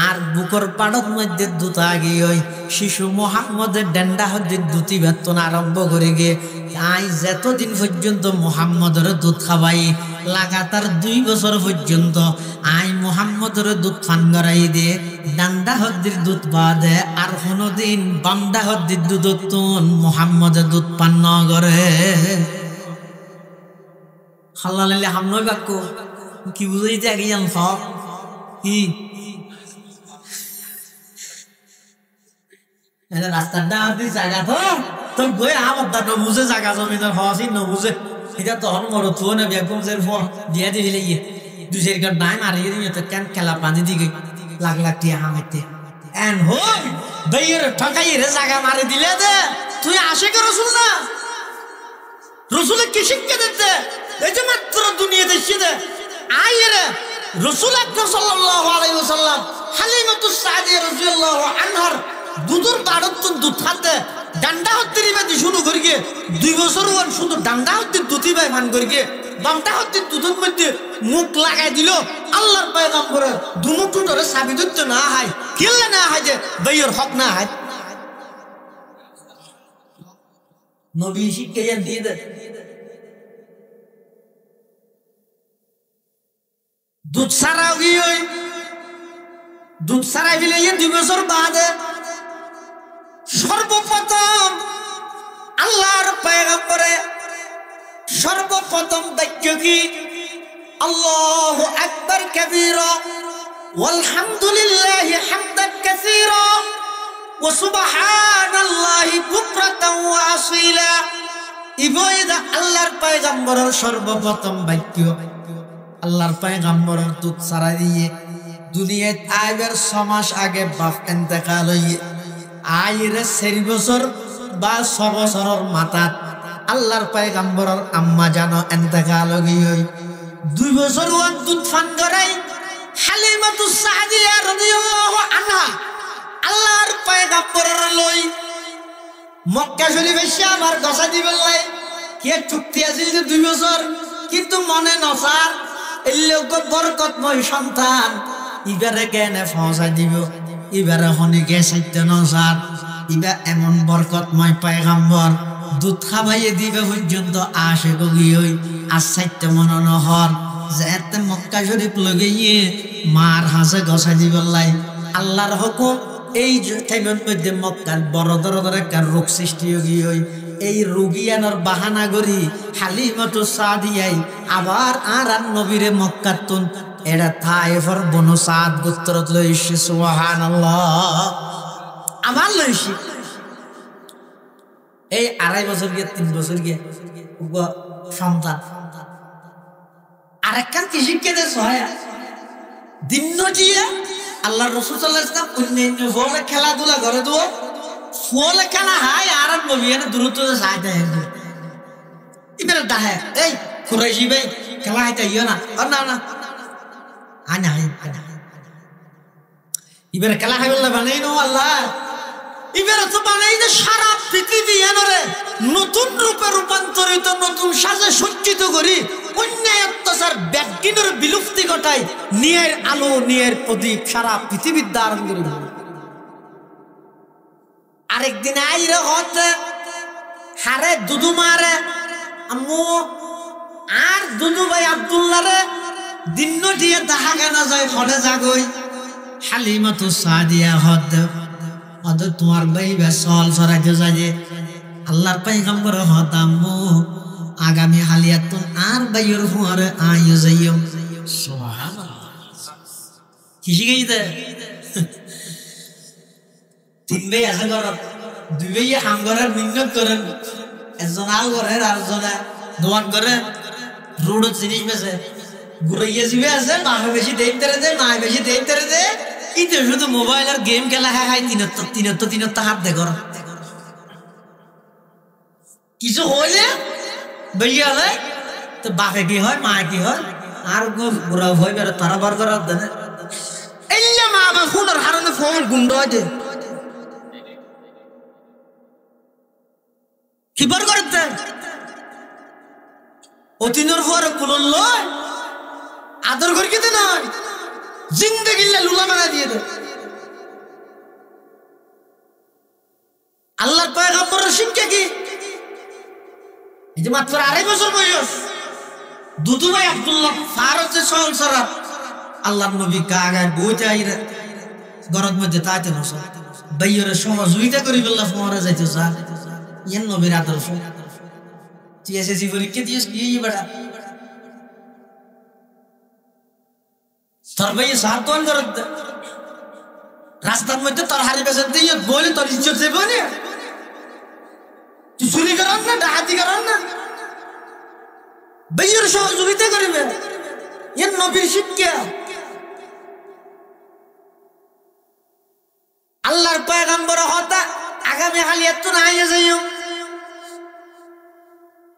আর বুকর পাড়ত মধ্যে দুতা গিয়ে শিশু মুহাম্মদের ডেন্ডা হদ্দি দুটি বেতন আরম্ভ করে গিয়ে আই যতদিন পর্যন্ত মুহাম্মদের দুধ খাবাই লাগাতার 2 বছর পর্যন্ত আই মুহাম্মদের দুধ পান করাই দিয়ে ডান্ডা হদ্দির দুধ বাদে আর কোনোদিন বামডা হদ্দির দুধ তুন মুহাম্মদের দুধ পান ন করে হাল্লালে হামনই বাক্য কি বুঝাইতে আগে জান সব কি এটা রাস্তার ডাহাতি জায়গা তো তোর গই আমদা ন বুঝে জায়গা জমিদার হসি ন বুঝে এটা তখন মর থুও না বেগমজের ফোন দিয়া দিলে ইয়ে দুসের কার নাই মারিয়ে দিয়ে তো কেন খেলা পানি দিকে লাখ লাখ টিয়া হামাইতে এন হই বাইরে ঠকাই রে জায়গা মারি দিলে দে তুই আশিক রাসূল না রাসূলের কি শিক্ষা দিতে এই যে মাত্র দুনিয়া দেশে দে আইরে রাসূল আকরাম সাল্লাল্লাহু আলাইহি ওয়াসাল্লাম হালিমাতু সাদিয়া রাদিয়াল্লাহু আনহার দুধের বাড়ত দুধ খাতে ডান্ডা হতে দিবে শুরু করি গিয়ে 2 বছর ওর শুধু ডান্ডা হতে দুধই ভাই মান করি গিয়ে বামটা হতে দুধের মধ্যে মুখ লাগাই দিল আল্লাহর পয়গম্বরের দুমুখ ধরে সাবিত হতে না হয় কিল্লা না হয় যে বাইয়ের হক না হয় নবী শিক্ষা দিয়ে দে দুধ সারাও গিয়ে দুধ সারাই ফেলে 2 বছর বাদে সর্বপ্রথম আল্লাহর পয়গম্বরে সর্বপ্রথম বাক্য কি আল্লাহু আকবার কাবীরা ওয়ালহামদুলিল্লাহি হামদান কাসীরা ওয়া সুবহানাল্লাহি বুকরাতান ওয়া আসীলা ইবয়দা আল্লাহর পয়গম্বরের সর্বপ্রথম বাক্য আল্লাহর পয়গম্বরের দুধ সারা দিয়ে দুনিয়াত আইবার 6 মাস আগে বাপ ইন্তেকাল হইয়ে আইরে 4 বছর বা 6 বছরের মাথাত আল্লাহর পয়গম্বরের আম্মা জানো ইন্তেকাল হই 2 বছর ওয়ান দুধ ফান করাই হালিমাতুস সাদিয়া রাদিয়াল্লাহু আনহা আল্লাহর পয়গম্বরের লই মক্কা শরীফে এসে আমার গসা দিবেন লাই কে চুক্তি আছিল যে 2 বছর কিন্তু মনে নসার এই লোক বরকতময় সন্তান ইবারে জ্ঞানে পৌঁছা দিব ইবারে হনিকে সাইতে নসার ইবা এমন বরকতময় পয়গম্বর দুধ খাবাইয়ে দিবে পর্যন্ত আসে গগি হই আর সাইতে মনে নহর যে এতে মক্কা শরীফ লগিয়ে মার হাসে গসা দিবেন লাই আল্লাহর হুকুম এই টাইমের মধ্যে মক্কার বড় ধরনের একটা রোগ সৃষ্টি হই এই রোগিয়ানোর বাহানা করি হালিমাতুস সাদিয়াই আবার আর নবীরে মক্কাতুন এরা তায়েফের বনু সাদ গোত্রত লইছে সুবহানাল্লাহ আবার লইছে এই 2.5 বছর গিয়ে 3 বছর গিয়ে সন্তান আরেকখান কি শিক্ষা দেয় সহায়া দিন নটিয়া আল্লাহ রাসূল সাল্লাল্লাহু আলাইহি ওয়াসাল্লাম অন্যান্য বলে খেলাধুলা করে দেবো ফলে খেলা হাই আর নবী এর দ্রুত সাই দেয় ইবের দাহে এই কুরাইশি ভাই খেলা হাইতে ইয়া না আর না না আনা ইবের খেলা হাই বলে বানাই নো আল্লাহ ইবের তো বানাই যে সারা পৃথিবী এনরে নতুন রূপে রূপান্তরিত নতুন সাজে সজ্জিত করি অন্যায় অত্যাচার ব্যাগিনের বিলুপ্তি ঘটায় নিয়ের আলো নিয়ের প্রদীপ সারা পৃথিবীর ধারণ করে আরেকদিন আইরে হতে হারে দুদু মারে আম্মু আর দুদু ভাই আব্দুল্লাহ রে দিন দিয়ে দেখা কেন যায় ফলে জাগই হালিমাতুস সাদিয়া হতে অদ তোমার ভাই বেসল সরাইতে যায় আল্লাহর পয়গম্বর হতাম্মু আগামী হালিয়াত আর বাইর হুয়ারে আইও যাইও সুবহানাল্লাহ কি শিখাইতে 3 ভাই আছে ঘর 2 ভাই হাম ঘরের মিন্নত করেন একজন আল ঘরের আর জনা দোয়ান করে রোড জিনিস বেছে ঘুরাইয়া জিবে আছে মা বেশি দেইতে রে মা বেশি দেইতে রে ইতে শুধু মোবাইল আর গেম খেলা হাই তিনত হাত দে ঘর কিছু হইলে ভাইয়া হয় তো বাপে কি হয় মা কি হয় আর ঘুরা হয়ে বেড়ে তারা বার করার দেনে এই মা বা খুনের হারনে ফোন গুন্ড আছে কি বার করতে অতিনর হওয়ার কুলন লয় আদর করে খেতে নয় জিন্দগি লুলা মানা দিয়ে দে আল্লাহর পয়গম্বরের শিক্ষা কি এই যে মাত্র 2.5 বছর বয়স দুদু ভাই আব্দুল্লাহ ফারুকে সহল সরা আল্লাহর নবী কাগায় বইতে আইরে গরদ মধ্যে তাইতে নস বাইরে সহযোগিতা করি বললা ফোরে যাইতে যা ইয়েন নবীর আদর্শ টিএসসি পরীক্ষা দিয়েছ কি বড়া তোর ভাই সাতন করত রাস্তার মধ্যে তোর হারি বেসে দিয়ে বলে তোর ইজ্জত দেব না তুই চুরি করান না ডাকাতি করান না বাইয়ের সহযোগিতা করিবে এর নবীর শিক্ষা আল্লাহর পয়গম্বর হতা আগামী হালিয়াত না আইয়া যাইও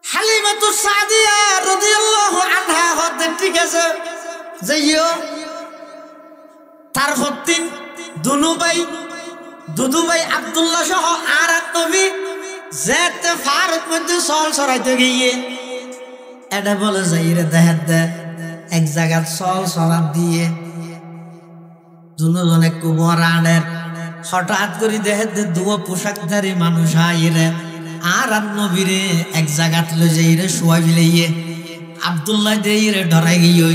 হালিমাতুস সাদিয়া রাদিয়াল্লাহু আনহা হতে ঠিক আছে যাইও তার হতিন দুদু ভাই আব্দুল্লাহ সহ আর নবী যেতে ফারুক মধ্যে সল সরাইতে গিয়ে এটা বলে যাই রে দেখাত দে এক জায়গার সল সরাত দিয়ে দুজনে কুবর আনের হঠাৎ করে দেখে দে দুয়া পোশাকধারী মানুষ আইরে আর নবীরে এক জায়গাত লো যাই রে শুয়াই ফেলাইয়ে আব্দুল্লাহ দেই রে ডরাই গিয়ে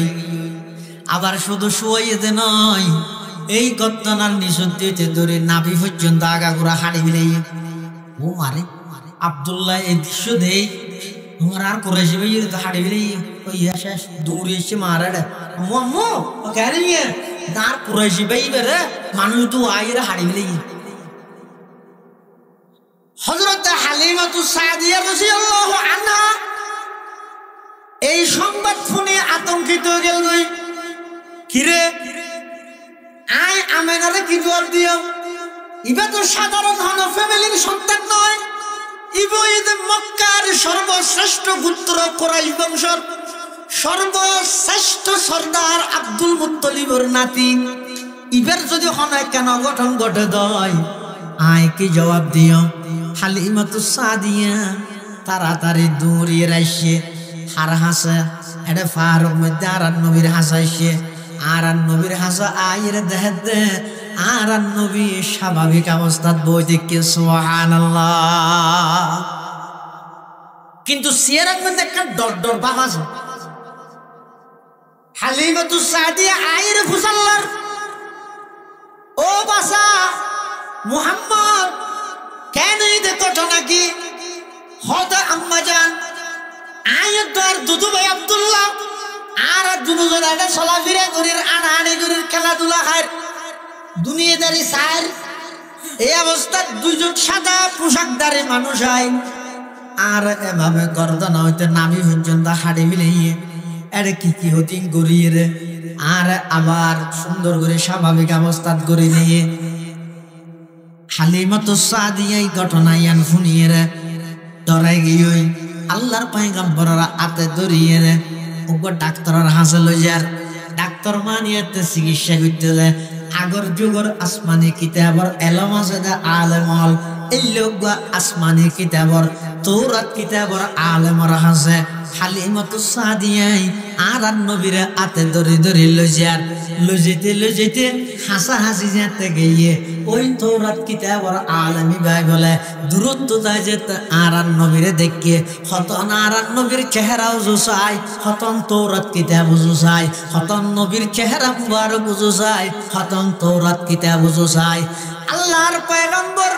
আবার শুধু শুয়াইয়ে দে নয় এই ঘটনার নিঃসন্দেহে ধরে নাভি পর্যন্ত আগাগোড়া হাড়ি ফেলাইয়ে ও মারে আব্দুল্লাহ এই দৃশ্য দেই তোমার আর কুরাইশি ভাই তো হাড়ি ফেলাইয়ে ওই শেষ দৌড়ে এসে মারা রে আম্মু ও কেন নিয়ে আর কুরাইশি ভাই বেরে মানুষ তো আইরে হাড়ি ফেলাইয়ে হযরত হালিমাতুস সাদিয়া রাদিয়াল্লাহু আনহা এই সংবাদ শুনে আতঙ্কিত হয়ে গেল কিরে আমেনারে কি জবাব দিও? ইবা তো সাধারণ হন ফ্যামিলির সন্তান নয়, ইবা ঈদে মক্কার সর্বশ্রেষ্ঠ পুত্র কুরাইশ বংশর সর্বশ্রেষ্ঠ সর্দার আব্দুল মুত্তালিবের নাতি। ইবার যদি হনে কেন গঠন ঘটে দয়, আয় কি জবাব দিও? হালিমাতুস সাদিয়া তাড়াতাড়ি দৌড়িয়ে রাইছে, হার হাসে এটা ফারুক মধ্যে আর নবীর হাসাইছে, আর নবীর হাসা আয়ের দেহে দে, আর নবী স্বাভাবিক অবস্থাত বই দেখে সুবহানাল্লাহ। কিন্তু সিয়ারার মধ্যে একটা ডর ডর ভাব আছে। হালিমাতুস সাদিয়া আয়ের ফুসাল্লার, ও বাসা মুহাম্মদ কেন এই ঘটনা কি হত? আম্মা জান আয়ের দর দুদু ভাই আব্দুল্লাহ আর দুজন একটা চলাফেরা করির, আনাহানি করির, খেলাধুলা খায়, দুনিয়াদারি সার। এই অবস্থায় দুইজন সাদা পোশাকদারি মানুষ হয়, আর এভাবে গর্দন হইতে নামি পর্যন্ত হাড়ি মিলিয়ে এরে কি হতিং করিয়ে রে, আর আবার সুন্দর করে স্বাভাবিক অবস্থা করে নিয়ে হালিমাতুস সাদিয়া এই ঘটনা ইয়ান শুনিয়ে রে ডরাই গিয়ে আল্লাহর পয়গম্বররা হাতে ধরিয়ে রে ওগো ডাক্তারের হাসে লই যার। ডাক্তার মানিয়াতে চিকিৎসা করতে যায়। আগর যুগর আসমানি কিতাবর এলম আছে দা আলেমল, এই লোক আসমানি কিতাবর তৌরাত কিতাবর আলেমর হাসে। হালিমাতুস সাদিয়াই আর নবীরে হাতে ধরে ধরে লই যার, লই যেতে হাসা হাসি যেতে গিয়ে ওই তৌরাত কিতাবর আলেমি ভাই বলে দূরত্ব যায় যেতে আর নবীরে দেখে হতন আর নবীর চেহারাও জুসাই, হতন তৌরাত কিতাব জুসাই, হতন নবীর চেহারা মুবারক জুসাই, হতন তৌরাত কিতাব জুসাই। আল্লাহর পয়গম্বর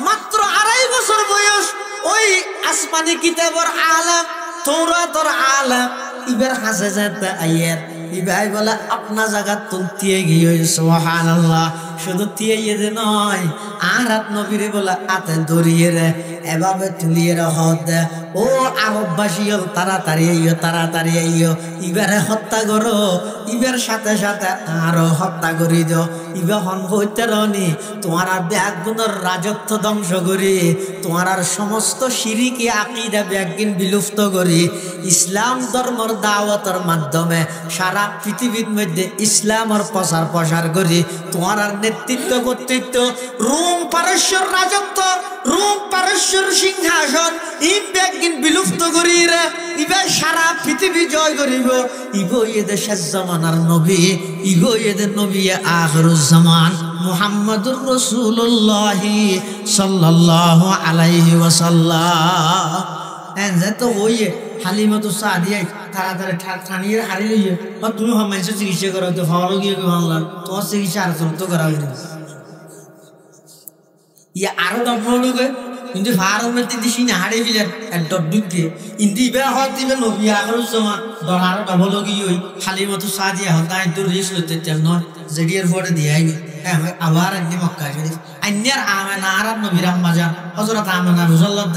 মাত্র 2.5 বছর বয়স, ওই আসমানি কিতাবর আলেম তৌরাতর আলেম ইবার হাসে যেতে আইয়ের। ইবাই বলে আপনা জায়গা তুলতিয়ে গিয়ে সুবহানাল্লাহ। শুধু তিয়ে যে নয়, আর নবীরে বলে হাতে ধরিয়ে রে এভাবে তুলিয়ে হদ ও আরববাসী তাড়াতাড়ি আইও, তাড়াতাড়ি আইও, ইবারে হত্যা করো। ইবার সাথে সাথে আরো হত্যা করি দিও। ইবা হন হইতে রনি তোমার আর ব্যাগুনের রাজত্ব ধ্বংস করি, তোমার আর সমস্ত শিরিকি আকীদা ব্যাগিন বিলুপ্ত করি, ইসলাম ধর্মর দাওয়াতের মাধ্যমে সারা পৃথিবীর মধ্যে ইসলামের প্রসার করি, তোমার আর নেতৃত্ব কর্তৃত্ব রোম পারস্যর রাজত্ব, রোম পারস্যর সিংহাসন ই ব্যাগিন বিলুপ্ত করি রে। ইবার সারা পৃথিবী জয় করিব। ইবো এদের শেষ জামানার নবী, ইবো এদের নবী আখিরুজ জামান মুহাম্মাদুর রাসূলুল্লাহ সাল্লাল্লাহু আলাইহি ওয়াসাল্লাম। তো ওই হালিমাতুস সাদিয়া তাড়াতাড়ি ঠানিয়ে হারিয়ে লইয়ে তুমি মানুষের চিকিৎসা করা হতো ভালো গিয়ে বাংলার তোমার চিকিৎসা আর তো করা হইনি। ইয়ে আরো দফে কিন্তু ফারমের তিন সিনে হারিয়ে ফেলেন একটা ডুবকে ইন্দি ইবে হত ইবে নবী আখিরুজ জামান দর আরো ডবল গিয়ে ওই হালিমাতুস সাদিয়া হতাই তো রিস হইতে তেমন জেডিয়ার ফোরে দিয়ে আইনি। আবার একদিন মক্কা শরীফ আইনার আমেনা আর নবীর আম্মা জান হযরত আমেনা রাদিয়াল্লাহু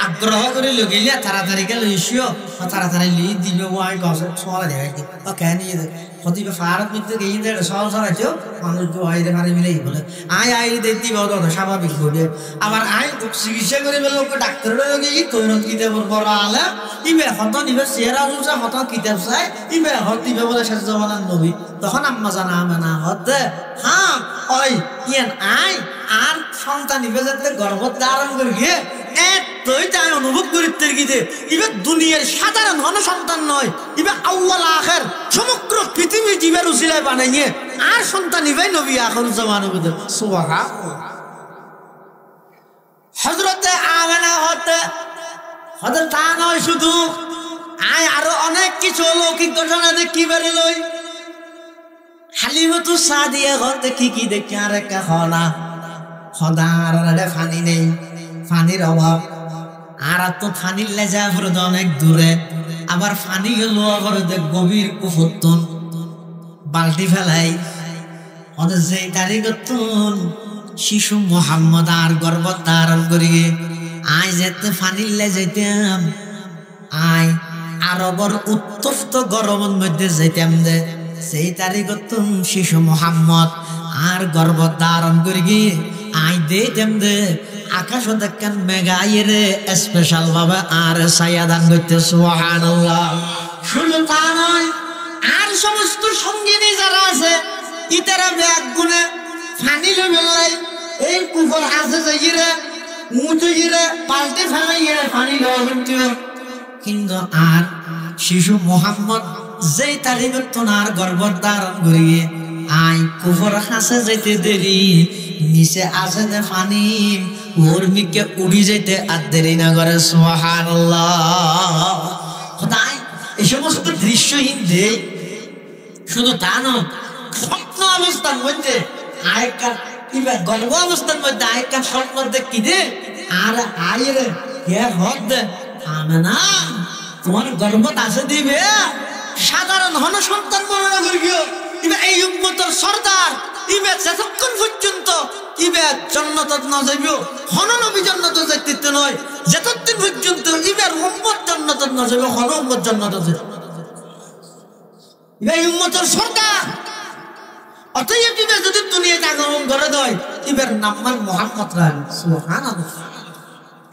আগ্রহ করে লগিলে তাড়াতাড়ি কে লইছিও, তাড়াতাড়ি লি দিবে ওয়াই গসে সোলা দেয় ও কেন ইয়ে হদিবে ফারাত মিতে গিয়ে দে সল সরাইছো মানুষ তো আইরে মারি মিলেই বলে আই দেখতি বড় স্বাভাবিক হবে। আবার আই চিকিৎসা করে লোক ডাক্তারের লগে ই তৌরাত কিতাবের বড় আলেম ইবে হত নিবে চেহারা উজা হত কিতাব চাই ইবে হদিবে বলে শেষ জামানার নবী। তখন আম্মা জান আমেনা হতে হ্যাঁ ওই ইয়ান আই আর সন্তান নিবে যাতে গর্ভ ধারণ করে গিয়ে তুই তাই অনুভব করিতে গিয়ে ইবে দুনিয়ার সাধারণ হন সন্তান নয়, ইবে আউয়াল আখির সমগ্র পৃথিবী জীবের উসিলায় বানাইয়ে আর সন্তান ইবে নবী আখিরুজ জামানের মধ্যে সুবহানাল্লাহ। হযরতে আমেনা হতে তা নয় শুধু আয় আরো অনেক কিছু লৌকিক ঘটনা দেখি বেড়ে লই। হালিমাতুস সাদিয়া হতে কি দেখি আর একটা হনা সদার ফানি নেই, ফানির অভাব। আর তো ফানির লেজা করে অনেক দূরে, আবার ফানি লোয়া করে গভীর কুফুত্তন বালতি ফেলাই ওদের যে তারিখ শিশু মোহাম্মদ আর গর্ভ ধারণ করি আয় যেতে ফানির লে যেতাম, আয় আরবর উত্তপ্ত গরমের মধ্যে যেতাম দে সেই তারিখ শিশু মোহাম্মদ আর গর্ব ধারণ করি গিয়ে আই দে তেম দে আকাশ দেখেন মেঘাইরে স্পেশাল ভাবে আর ছায়া দান করতে সুবহানাল্লাহ। শুধু তা নয়, আর সমস্ত সঙ্গিনী যারা আছে ইতারা ব্যাগ গুনে ফানি লই এই কুকুর আছে যাইরে মুতো গিরে পাল্টে ফেলাইয়ে ফানি লওয়া কিন্তু আর শিশু মোহাম্মদ যেই তারিখের তোনার গর্ভ ধারণ করিয়ে আই কুফর হাসে যেতে দেরি নিচে আসে যে ফানি ওর মিকে উড়ি যেতে আর দেরি না করে সুবহানাল্লাহ। খোদাই এই সমস্ত দৃশ্যহীন দে শুধু তা নয়, স্বপ্ন অবস্থার মধ্যে আয়কার কিংবা গর্ভ অবস্থার মধ্যে আয়কার স্বপ্ন দেখি দে আর আয়ের হে হদ দে আমি না তোমার গর্ভত আছে দিবে সাধারণ হন সন্তান বর্ণনা করিও ইবে এই উম্মতের সরদার ইবে যতক্ষণ পর্যন্ত ইবে জান্নাতত না যাইব হন নবী জান্নাতে যাইতে নয় যতদিন পর্যন্ত ইবে উম্মত জান্নাতত না যাইব হন উম্মত জান্নাতে যাইব ইবে এই উম্মতের সরদার। অতএব ইবে যদি দুনিয়াতে আগমন করে দেয় ইবের নাম মুহাম্মদ সুবহানাল্লাহ।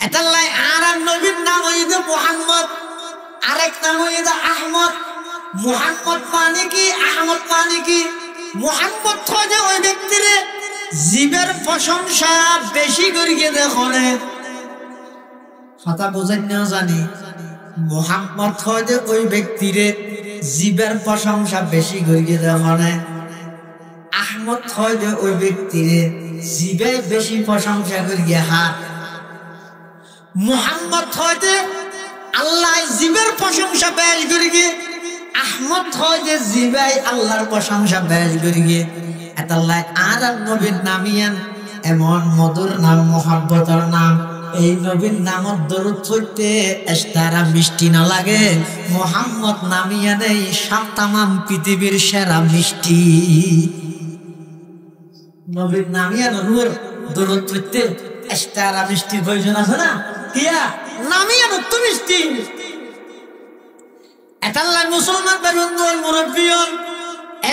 এটালাই আর নবীর নাম হইছে মুহাম্মদ, আরেক নাম হইছে আহমদ। মুহাম্মদ মানে কি, আহমদ মানে কি? মুহাম্মদ হইছে ওই ব্যক্তির জীবের প্রশংসা বেশি করিয়ে দেখনে কথা বোঝেন না জানি। মুহাম্মদ হইছে ওই ব্যক্তির জীবের প্রশংসা বেশি করিয়ে দেখনে। আহমদ হইছে ওই ব্যক্তির জীবে বেশি প্রশংসা করিয়ে হাত। মুহাম্মদ হইতে আল্লাহ জীবের প্রশংসা বেশ করি গে, আহমদ হইতে জীবাই আল্লাহর প্রশংসা বেশ করি গে। এটালাই আর নবীর নামিয়ান এমন মধুর নাম, মহব্বতের নাম। এই নবীর নামত দরুদ পড়তে এস্তারা মিষ্টি না লাগে, মুহাম্মদ নামিয়ান এই সব তামাম পৃথিবীর সেরা মিষ্টি। নবীর নামিয়ান দরুদ পড়তে এস্তারা মিষ্টির প্রয়োজন আছে না? কিয়া নামিয়ান তো মিষ্টি। এটাল্লাই মুসলমান বেগুন মুরব্বিয়ন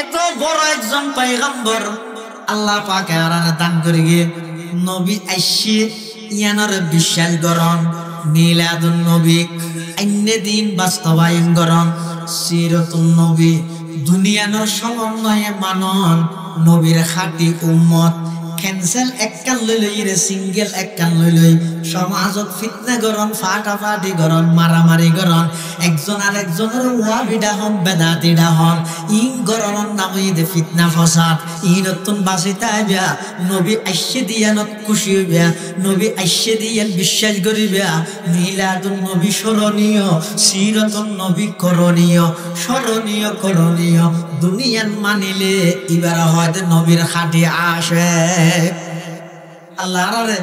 এত বড় একজন পয়গম্বর আল্লাহ পাক আর দান করে গিয়ে নবী আইসে ইয়ানার বিশ্বাস করন, মিলাদুন নবী অন্য দিন বাস্তবায়ন করন, সিরাতুন নবী দুনিয়ার সমন্বয়ে মানন। নবীর খাঁটি উম্মত ক্যান্সেল এককান লই লই রে সিঙ্গেল এককান লই লই সমাজত ফিতনা গরন, ফাটাফাটি গরন, মারামারি গরন, একজন আর একজনের ওয়াবিডা হন, বেদাতিডা হন, ইন গরনের নামে দে ফিতনা ফসাদ। ই নতুন বাসিতা বিয়া নবী আইসে দিয়ানত খুশি হইবা, নবী আইসে দিয়ান বিশ্বাস করিবা। মিলাদুন নবী স্মরণীয়, সিরাতুন নবী করণীয়, স্মরণীয় করণীয়। দুনিয়ান মানিলে এবার হয়তো নবীর খাঁটি আসে। আল্লাহ রে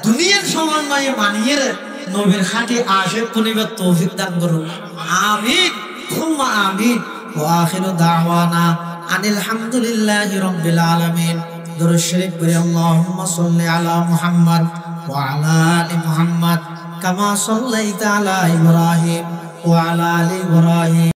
দুনিয়ার সমন্বয়ে মানিয়ে নবীর খাঁটি আসে পরিবার তৌফিক দান করুন। আমিন সুম্মা আমিন। ওয়া আখিরু দাওয়ানা আনিল হামদুলিল্লাহি রাব্বিল আলামিন। দরুদ শরীফ পড়ি আল্লাহুম্মা সাল্লি আলা মুহাম্মদ ওয়া আলা আলি মুহাম্মদ কামা সাল্লাইতা আলা ইব্রাহিম ওয়া আলা আলি ইব্রাহিম।